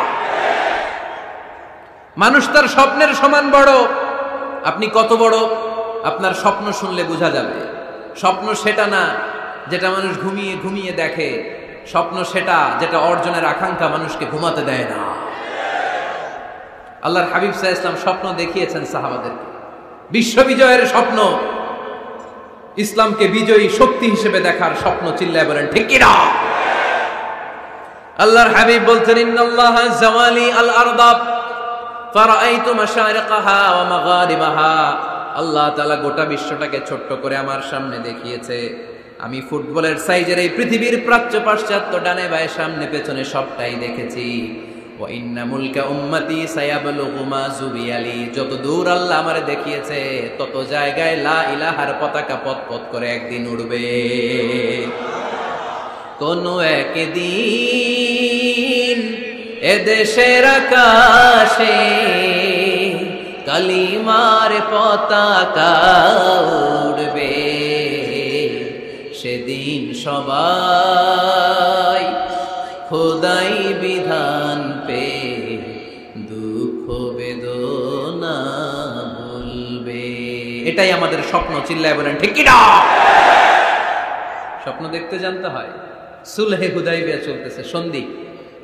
মানুষ তার স্বপ্নের সমান বড়। আপনি কত বড় আপনার স্বপ্ন শুনলে বোঝা যাবে। স্বপ্ন সেটা না যেটা মানুষ ঘুমিয়ে ঘুমিয়ে দেখে, স্বপ্ন সেটা যেটা অর্জনের আকাঙ্ক্ষা মানুষকে ঘুমাতে দেয় না। আল্লাহর হাবিব সাল্লাল্লাহু আলাইহি ওয়াসাল্লাম স্বপ্ন দেখিয়েছেন সাহাবাদেরকে, বিশ্ববিজয়ের স্বপ্ন, ইসলামকে বিজয়ী শক্তি হিসেবে দেখার স্বপ্ন। চিল্লায় বলেন ঠিক কিনা? আল্লাহর হাবিব বলতেন, ইন্নাল্লাহা জাওয়ালি আল আরদা ফারাআইতু মাশারিকাহা ওয়া মাগারিবাহা। আল্লাহ তাআলা গোটা বিশ্বটাকে ছোট্ট করে আমার সামনে দেখিয়েছে। আমি ফুটবলের সাইজের এই পৃথিবীর প্রাচ্য পাশ্চাত্য, ডানে বায়ে সামনে পেছনে সবটাই দেখেছি। ওয়া ইন্না মুলকা উম্মতি সায়াবলুগু মা যুবিয়ালি। যত দূর আল্লাহ আমারে দেখিয়েছে, তত জায়গায় লা ইলাহার পতাকা পথ পথ করে একদিন উড়বে। কোন একদিন এদেশের আকাশে কালিমার পতাকা উড়বে। সেদিন সবাই খোদাই বিধান পে দুঃখ বেদনা ভুলবে। এটাই আমাদের স্বপ্ন। চিল্লায় বলেন ঠিক কিনা? স্বপ্ন দেখতে জানতে হয়। সুলহে হুদাইবিয়া চলতেছে, সন্ধি।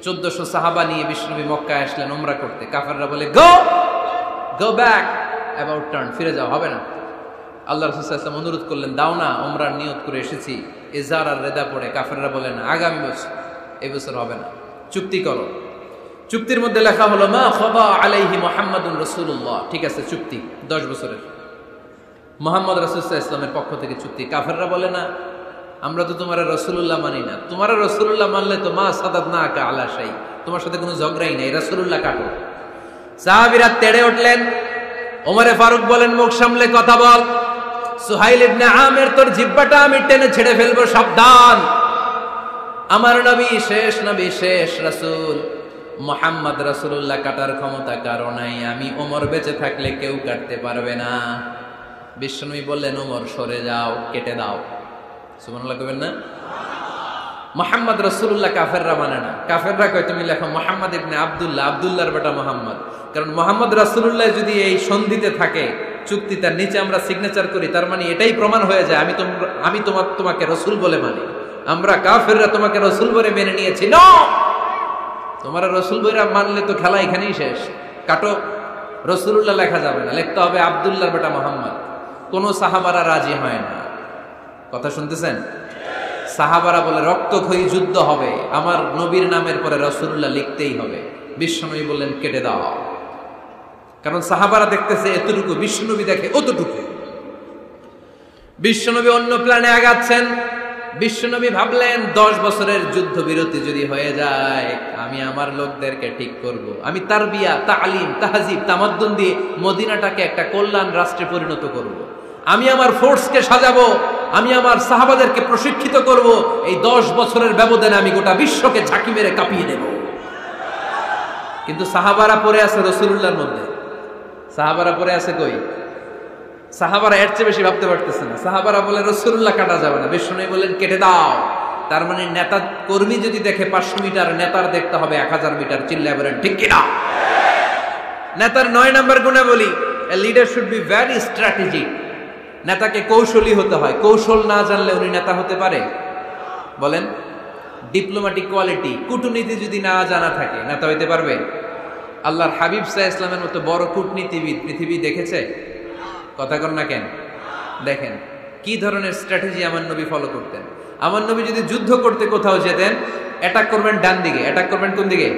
1400 সাহাবা নিয়ে বিশ্বনবী মক্কায় আসলেন উমরা করতে। কাফেররা বলে গো ব্যাক, অ্যাবাউট টার্ন, ফিরে যাও, হবে না। আল্লাহ রাসূল সাল্লাল্লাহু আলাইহি ওয়াসাল্লাম অনুরোধ করলেন, দাও না, উমরার নিয়ত করে এসেছি। ইজার আর রেদা পড়ে কাফেররা বলেন, আগামী বছর, এই বছর হবে না, চুক্তি করো। চুক্তির মধ্যে লেখা হলো মা খাবা আলাইহি মুহাম্মাদুর রাসূলুল্লাহ। ঠিক আছে, চুক্তি 10 বছরের, মুহাম্মদ রাসূল সাল্লাল্লাহু আলাইহি ওয়াসাল্লামের পক্ষ থেকে চুক্তি। কাফেররা বলে না, আমরা তো তোমার রাসূলুল্লাহ মানি না। তোমার রাসূলুল্লাহ মানলে তো মা সাদাদনাকা আলা শাই, তোমার সাথে কোনো ঝগড়াই নাই, রাসূলুল্লাহ কাটো। সাহাবীরা তেড়ে উঠলেন। ওমরে ফারুক বলেন, মুখ সামলে কথা বল। সুহাইল ইবনে আমির, তোর জিহ্বাটা আমি টেনে ছেড়ে ফেলবো, সাবধান। আমার নবী শেষ নবী, শেষ রাসূল মুহাম্মদ রাসূলুল্লাহ কাটার ক্ষমতা কারো নাই। আমি ওমর বেঁচে থাকলে কেউ কাটতে পারবে না। বিশ্বনবী বললেন, ওমর সরে যাও, কেটে দাও। সুবহানাল্লাহ কইবেন না? মুহাম্মদ রাসূলুল্লাহ কাফেররা মানে না। কাফেররা কয় তুমি লেখো মুহাম্মদ ইবনে আব্দুল্লাহ, আব্দুল্লাহর বেটা মুহাম্মদ। কারণ মুহাম্মদ রাসূলুল্লাহ যদি এই সন্ধিতে থাকে, চুক্তিটার নিচে আমরা সিগনেচার করি, তার মানে এটাই প্রমাণ হয়ে যায় আমি তোমাকে রাসূল বলে মানি। আমরা কাফেররা তোমাকে রাসূল বলে মেনে নিয়েছি। নো, তোমার রাসূল বলে মানলে তো খেলা এখানেই শেষ। কাটো, রাসূলুল্লাহ লেখা যাবে না, লিখতে হবে আব্দুল্লাহর বেটা মুহাম্মদ। কোন সাহাবারা রাজি হয় না। কথা শুনতেছেন? সাহাবারা বলে রক্তক্ষয়ী যুদ্ধ হবে, আমার নবীর নামের পরে রাসূলুল্লাহ লিখতেই হবে। বিশ্বনবী বললেন, কেটে দাও। কারণ সাহাবারা দেখতেছে এতটুকু, বিশ্বনবী দেখে অতটুকু। বিশ্বনবী অন্য প্ল্যানে আগাচ্ছেন। বিশ্বনবী ভাবলেন 10 বছরের যুদ্ধ বিরতি যদি হয়ে যায়, আমি আমার লোকদেরকে ঠিক করব। আমি তারবিয়া, তালিম, তাহজিব, তামাদ্দুন দিয়ে মদিনাটাকে একটা কল্যাণ রাষ্ট্রে পরিণত করব। আমি আমার ফোর্সকে সাজাবো, আমি আমার সাহাবাদেরকে প্রশিক্ষিত করব। এই 10 বছরের ব্যবধানে আমি গোটা বিশ্বকে ঝাঁকি মেরে কাঁপিয়ে দেব। কিন্তু সাহাবারা পড়ে আছে রাসূলুল্লাহর মধ্যে। সাহাবারা পড়ে আছে কই? সাহাবারা এর চেয়ে বেশি ভাবতে পারতেছে না। সাহাবারা বলে রাসূলুল্লাহ কাটা যাবে না। বিশ্বনবী বললেন, কেটে দাও। তার মানে নেতা কর্মী যদি দেখে 500 মিটার, নেতার দেখতে হবে 1000 মিটার। চিল্লায় বলেন ঠিক কিনা? নেতার 9 নম্বর গুণাবলী, a leader should be very strategic. নেতাকে কৌশলী হতে হয়। কৌশল না জানলে উনি নেতা হতে পারে? বলেন। ডিপ্লোম্যাটিক কোয়ালিটি, কূটনীতি যদি না জানা থাকে, নেতা হইতে পারবে? আল্লাহর হাবিব সাল্লাল্লাহু আলাইহি ওয়াসাল্লামের মতো বড় কূটনীতিবিদ পৃথিবী দেখেছে? কথা কর না কেন? দেখেন কি ধরনের স্ট্র্যাটেজি আমার নবী ফলো করতেন। আমার নবী যদি যুদ্ধ করতে কোথাও যেতেন, অ্যাটাক করবেন ডান দিকে, অ্যাটাক করবেন কোন দিকে?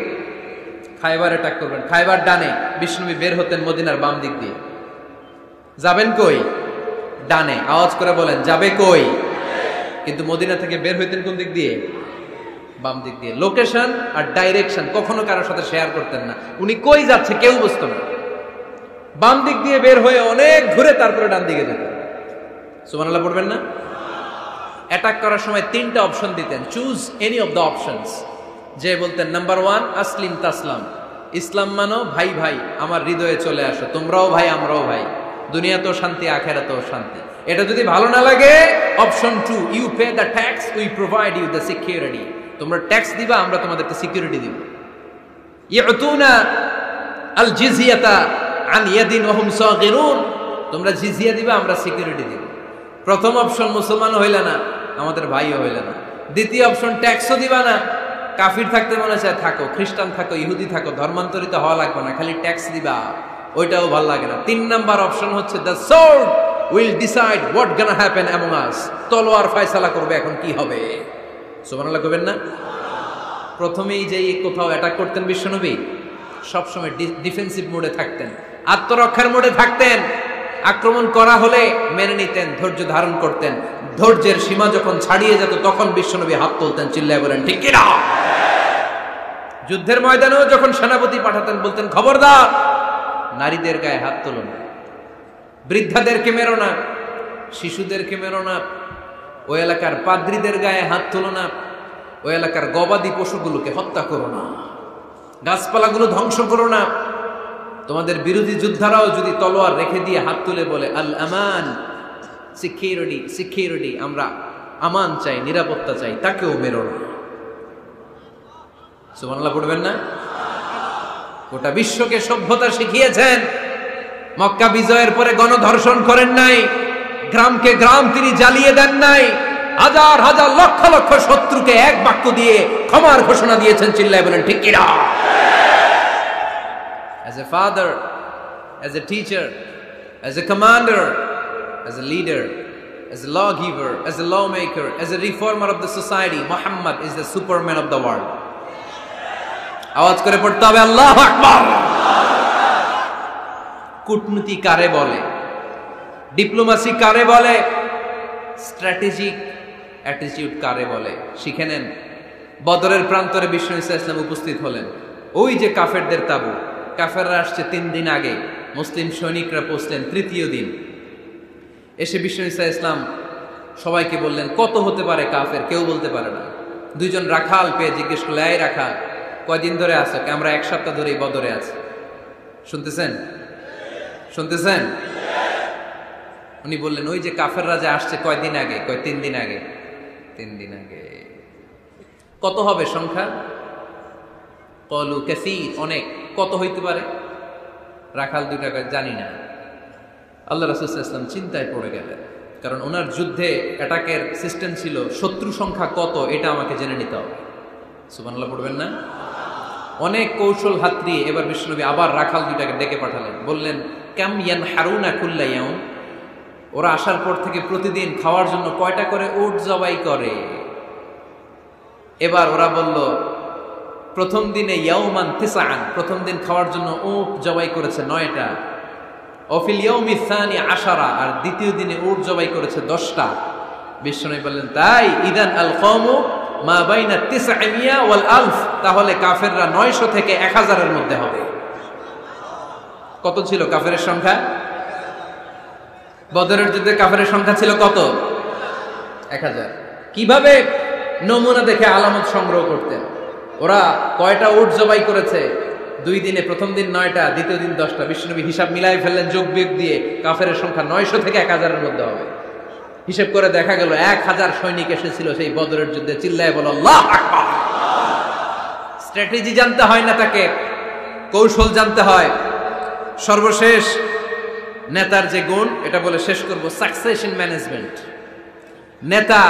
খায়বার অ্যাটাক করবেন, খায়বার ডানে। বিশ্বনবী বের হতেন মদিনার বাম দিক দিয়ে। যাবেন কই? ডানে। আওয়াজ করে বলেন, যাবে কই? কিন্তু মদিনা থেকে বের হইতেন কোন দিক দিয়ে? বাম দিক দিয়ে। লোকেশন আর ডাইরেকশন কখনো কারোর সাথে শেয়ার করতেন না। উনি কই যাচ্ছে কেউ বুঝতো না। বাম দিক দিয়ে বের হয়ে অনেক ঘুরে তারপরে ডান দিকে যেতেন। সুবহানাল্লাহ পড়বেন না? অ্যাটাক করার সময় 3টা অপশন দিতেন, choose any of the options. যে বলতেন নাম্বার 1 আসলিম তাসলাম, ইসলাম মানো, ভাই ভাই আমার হৃদয়ে চলে আসো, তোমরাও ভাই আমরাও ভাই, দুনিয়াতেও শান্তি আখিরাতেও শান্তি। এটা যদি ভালো না লাগে, option 2 you pay the tax, we provide you the security. তোমরা ট্যাক্স দিবা, আমরা তোমাদেরকে সিকিউরিটি দিব। ইউতুনা আল জিজিয়াতা আন ইয়াদিন ওয়া হুম সাগিরুন, তোমরা জিজিয়া দিবা, আমরা সিকিউরিটি দিব। প্রথম অপশন মুসলমান হইলা না, আমাদের ভাইও হইলা না। দ্বিতীয় অপশন ট্যাক্সও দিবা না, কাফির থাকতে মনে চায় থাকো, খ্রিস্টান থাকো, ইহুদি থাকো, ধর্মান্তরিত হওয়া লাগবে না, খালি ট্যাক্স দিবা, ওইটাও ভালো লাগে না। 3 নাম্বার অপশন হচ্ছে the sword will decide what gonna happen among আস, তলোয়ার ফয়সালা করবে এখন কি হবে। সুবহানাল্লাহ কইবেন না? প্রথমেই যেই কোথাও অ্যাটাক করতেন বিশ্বনবী, সবসময় ডিফেন্সিভ মোডে থাকতেন, আত্মরক্ষার মোডে থাকতেন। আক্রমণ করা হলে মেনে নিতেন, ধৈর্য ধারণ করতেন। ধৈর্যের সীমা যখন ছাড়িয়ে যেত তখন বিশ্বনবী হাত তুলতেন, চিল্লায় বলেন ঠিক কি না? যুদ্ধের ময়দানেও যখন সেনাপতি পাঠাতেন বলতেন খবরদার নারীদের গায়ে হাত তোলো না, বৃদ্ধাদেরকে মেরো না, শিশুদেরকে মেরো না, ওই এলাকার পাদ্রীদের গায়ে হাত তোলো না, ওই এলাকার গবাদি পশুগুলোকে হত্যা করো না, গাছপালাগুলো ধ্বংস করো না। তোমাদের বিরোধী যোদ্ধারাও যদি তলোয়ার রেখে দিয়ে হাত তুলে বলে আল আমান, সিকিউরিটি সিকিউরিটি, আমরা আমান চাই, নিরাপত্তা চাই, তাকেও মেরো না। সুবহানাল্লাহ পড়বেন না? গোটা বিশ্বকে সভ্যতা শিখিয়েছেন। মক্কা বিজয়ের পরে গণধর্ষণ করেন নাই, গ্রামকে গ্রাম তিনি জ্বালিয়ে দেন নাই, হাজার হাজার লক্ষ লক্ষ শত্রুকে এক বাক্য দিয়ে ক্ষমার ঘোষণা দিয়েছেন, চিল্লায় বলেন ঠিক কি না? As a father, as a teacher, as a commander, as a leader, as a lawgiver, as a lawmaker, as a reformer of the society, Muhammad is the superman of the world. আওয়াজ করে পড়তে হবে আল্লাহু আকবার। কূটনীতি কারে বলে, diplomacy কারে বলে, স্ট্র্যাটেজিক অ্যাটিটিউড কারে বলে শিখে নেন। বদরের প্রান্তরে বিশ্ব ইসলাম উপস্থিত হলেন। ওই যে কাফেরদের তাবু, কাফেররা আসছে 3 দিন আগে, মুসলিম সৈনিকরা পৌঁছলেন 3য় দিন। এসে বিশ্ব ইসলাম সবাইকে বললেন কত হতে পারে কাফের, কেউ বলতে পারে না। 2 জন রাখাল পেয়ে জিজ্ঞেস করলে, এই রাখাল কয়দিন ধরে আছো? আমরা 1 সপ্তাহ ধরেই বদরে আছি। শুনতেছেন? শুনতেছেন? উনি বললেন ওই যে কাফেররা যে আসছে কয়দিন আগে? 3 দিন আগে। 3 দিন আগে। কত হবে সংখ্যা? কলু কাসীর, অনেক। কত হইতে পারে? রাখাল 2 টাকা জানি না। আল্লাহ রাসূল সাল্লাল্লাহু আলাইহি ওয়াসাল্লাম চিন্তায় পড়ে গেলেন, কারণ ওনার যুদ্ধে অ্যাটাকের সিস্টেম ছিল শত্রু সংখ্যা কত এটা আমাকে জেনে নিতে হবে। সুবহানাল্লাহ পড়বেন না? অনেক কৌশল হাতড়িয়ে এবার বিশ্বনবী আবার রাখাল 2 টাকা ডেকে পাঠালেন, বললেন কাম ইয়ানহারুনা কুল্লা ইয়াউম, ওরা আসার পর থেকে প্রতিদিন খাওয়ার জন্য কয়টা করে উট জবাই করে? এবার ওরা বলল প্রথম দিনে ইয়াউমান তিসআন, প্রথম দিন খাওয়ার জন্য উট জবাই করেছে 9টা। অফিল ইয়াউমি সানি 10, আর দ্বিতীয় দিনে উট জবাই করেছে 10টা। বিশ্বনবী বললেন তাই ইদান আল কওমু মা বাইনা 900 ওয়াল আলফ, তাহলে কাফেররা 900 থেকে 1000 এর মধ্যে হবে। কত ছিল কাফেরের সংখ্যা? বদরের যুদ্ধে কাফেরের সংখ্যা ছিল কত? 1000। কিভাবে নমুনা দেখে আলামত সংগ্রহ করতেন? ওরা কয়টা উট জবাই করেছে 2 দিনে? প্রথম দিন 9টা, দ্বিতীয় দিন 10টা। বিশ্বনবী হিসাব মিলাই ফেললেন যোগ বিয়োগ দিয়ে, কাফেরের সংখ্যা 900 থেকে 1000 এর মধ্যে হবে। হিসেব করে দেখা গেল 1000 সৈনিক এসেছিল সেই বদরের যুদ্ধে। চিল্লায় বলো আল্লাহু আকবার। স্ট্র্যাটেজি জানতে হয় না, তাকে কৌশল জানতে হয়। সর্বশেষ নেতার যে গুণ, এটা বলে শেষ করব, সাকসেশন ম্যানেজমেন্ট। নেতা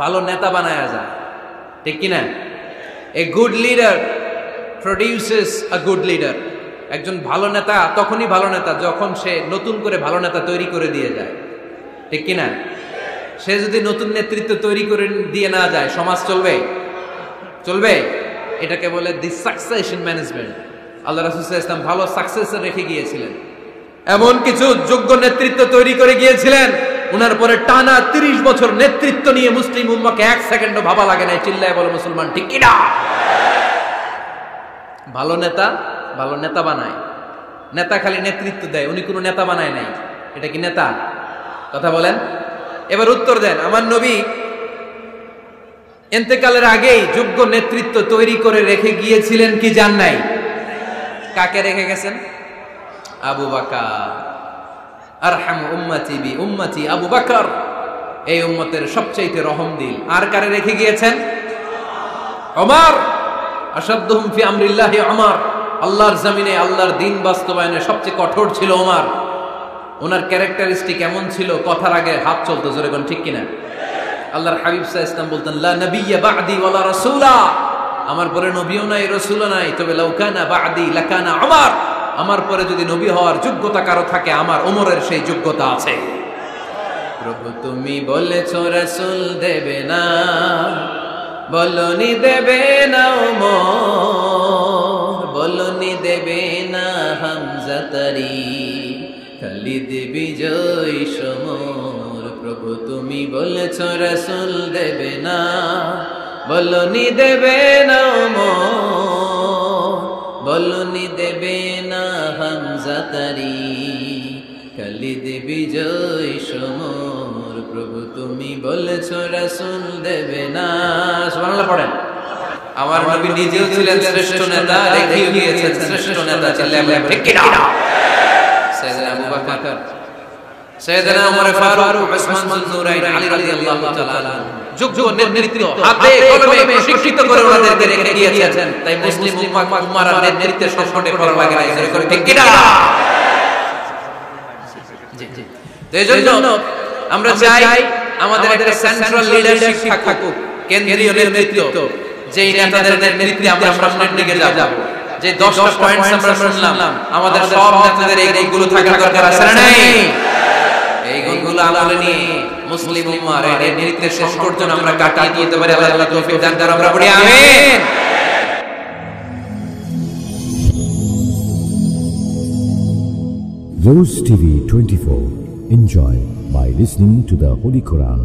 ভালো নেতা বানায়া যায়, ঠিক কিনা? A good leader produces a good leader. একজন ভালো নেতা তখনই ভালো নেতা যখন সে নতুন করে ভালো নেতা তৈরি করে দিয়ে যায়, ঠিক কিনা? সে যদি নতুন নেতৃত্ব তৈরি করে দিয়ে না যায়, সমাজ চলবে? চলবে? এটাকে বলে দি সাকসেশন ম্যানেজমেন্ট। আল্লাহ রাসূল সাল্লাল্লাহু আলাইহি ওয়াসাল্লাম ভালো সাকসেসর রেখে গিয়েছিলেন, এমন কিছু যোগ্য নেতৃত্ব তৈরি করে গিয়েছিলেন উনার পরে টানা 30 বছর নেতৃত্ব নিয়ে মুসলিম উম্মাহকে এক সেকেন্ডও ভাবা লাগে না। চিল্লায় বলো মুসলমান ঠিক কি না? ভালো নেতা বানায়। নেতা খালি নেতৃত্ব দেয়, উনি কোনো নেতা বানায় নাই। এটা কি নেতা? কথা বলেন। এবার উত্তর দেন। আমার নবী ইন্তেকালের আগেই যোগ্য নেতৃত্ব তৈরি করে রেখে গিয়েছিলেন কি জান নাই? কাকে রেখে গেছেন? আবু বকর। আরহামু উম্মতি বি উম্মতি আবু বকর, এই উম্মতের সবচেয়ে রহমদিল। আর কারে রেখে গিয়েছেন? ওমর। আশাদ্দুহুম ফি আমরিল্লাহি ওমর, আল্লাহর জমিনে আল্লাহর দ্বীন বাস্তবায়নে সবচেয়ে কঠোর ছিল ওমর। ওনার ক্যারেক্টারিস্টিক এমন ছিল, কথার আগে হাত চলতো। জোরে কোন ঠিক কিনা? আল্লাহর হাবিব সাল্লাল্লাহু আলাইহি ওয়াসাল্লাম বলতেন, লা নাবিয়্যা বা'দি ওয়ালা রাসূলা, আমার পরে নবীও নাই রাসূলও নাই, তবে লাউ কানা বা'দি লাকানা ওমর, আমার পরে যদি নবী হওয়ার যোগ্যতা কারো থাকে আমার ওমরের সেই যোগ্যতা আছে। প্রভু তুমি বলেছো রাসূল দেবে না, বলনি দেবে না ওমর, বলনি দেবে না হামজা তারি, খালিদ বিজয় সমর। প্রভু তুমি বলেছো রাসূল দেবে না, বলনি দেবে না ওমর, বলনি দেবে না হামজা তারি, খালিদ বিজয় সমর। প্রভু তুমি বলেছো রাসূল দেবে না। সুবহানাল্লাহ পড়েন। আমার নবী নিজেও ছিলেন শ্রেষ্ঠ নেতা, রেখেও গিয়েছেন শ্রেষ্ঠ নেতা। চিল্লায় বলেন ঠিক কি না? সাইয়েদনা আবু বকর, সাইয়েদনা ওমর ফারুক, উসমান যুননুরাইন, আলী রাদিয়াল্লাহু তাআলা যোগ্য নেতৃত্ব হাতে কলমে প্রশিক্ষিত করে ওনাদেরকে রেখে গিয়েছেন। তাই মুসলিম উম্মাহর নেতৃত্বের সংকটে পড়া লাগে না। ঠিক কি না? এজন্য আমরা চাই আমাদের একটা সেন্ট্রাল লিডারশিপ থাকুক, কেন্দ্রীয় নেতৃত্ব, যেই নেতাদের নেতৃত্বে আমরা সামনের দিকে যাব। যে 10টা পয়েন্টস আমরা শুনলাম, আমাদের সব নেতাদের এই গুণগুলো থাকার দরকার আছে না নাই? এই গুণগুলো আমলে নিয়ে মুসলিম উম্মাহর এই নেতৃত্বের সংকট যেন আমরা কাটিয়ে দিতে পারি। আল্লাহ তৌফিক দান করুন। আমরা পড়ি আমিন। Rose TV 24. Enjoy by listening to the Holy Quran.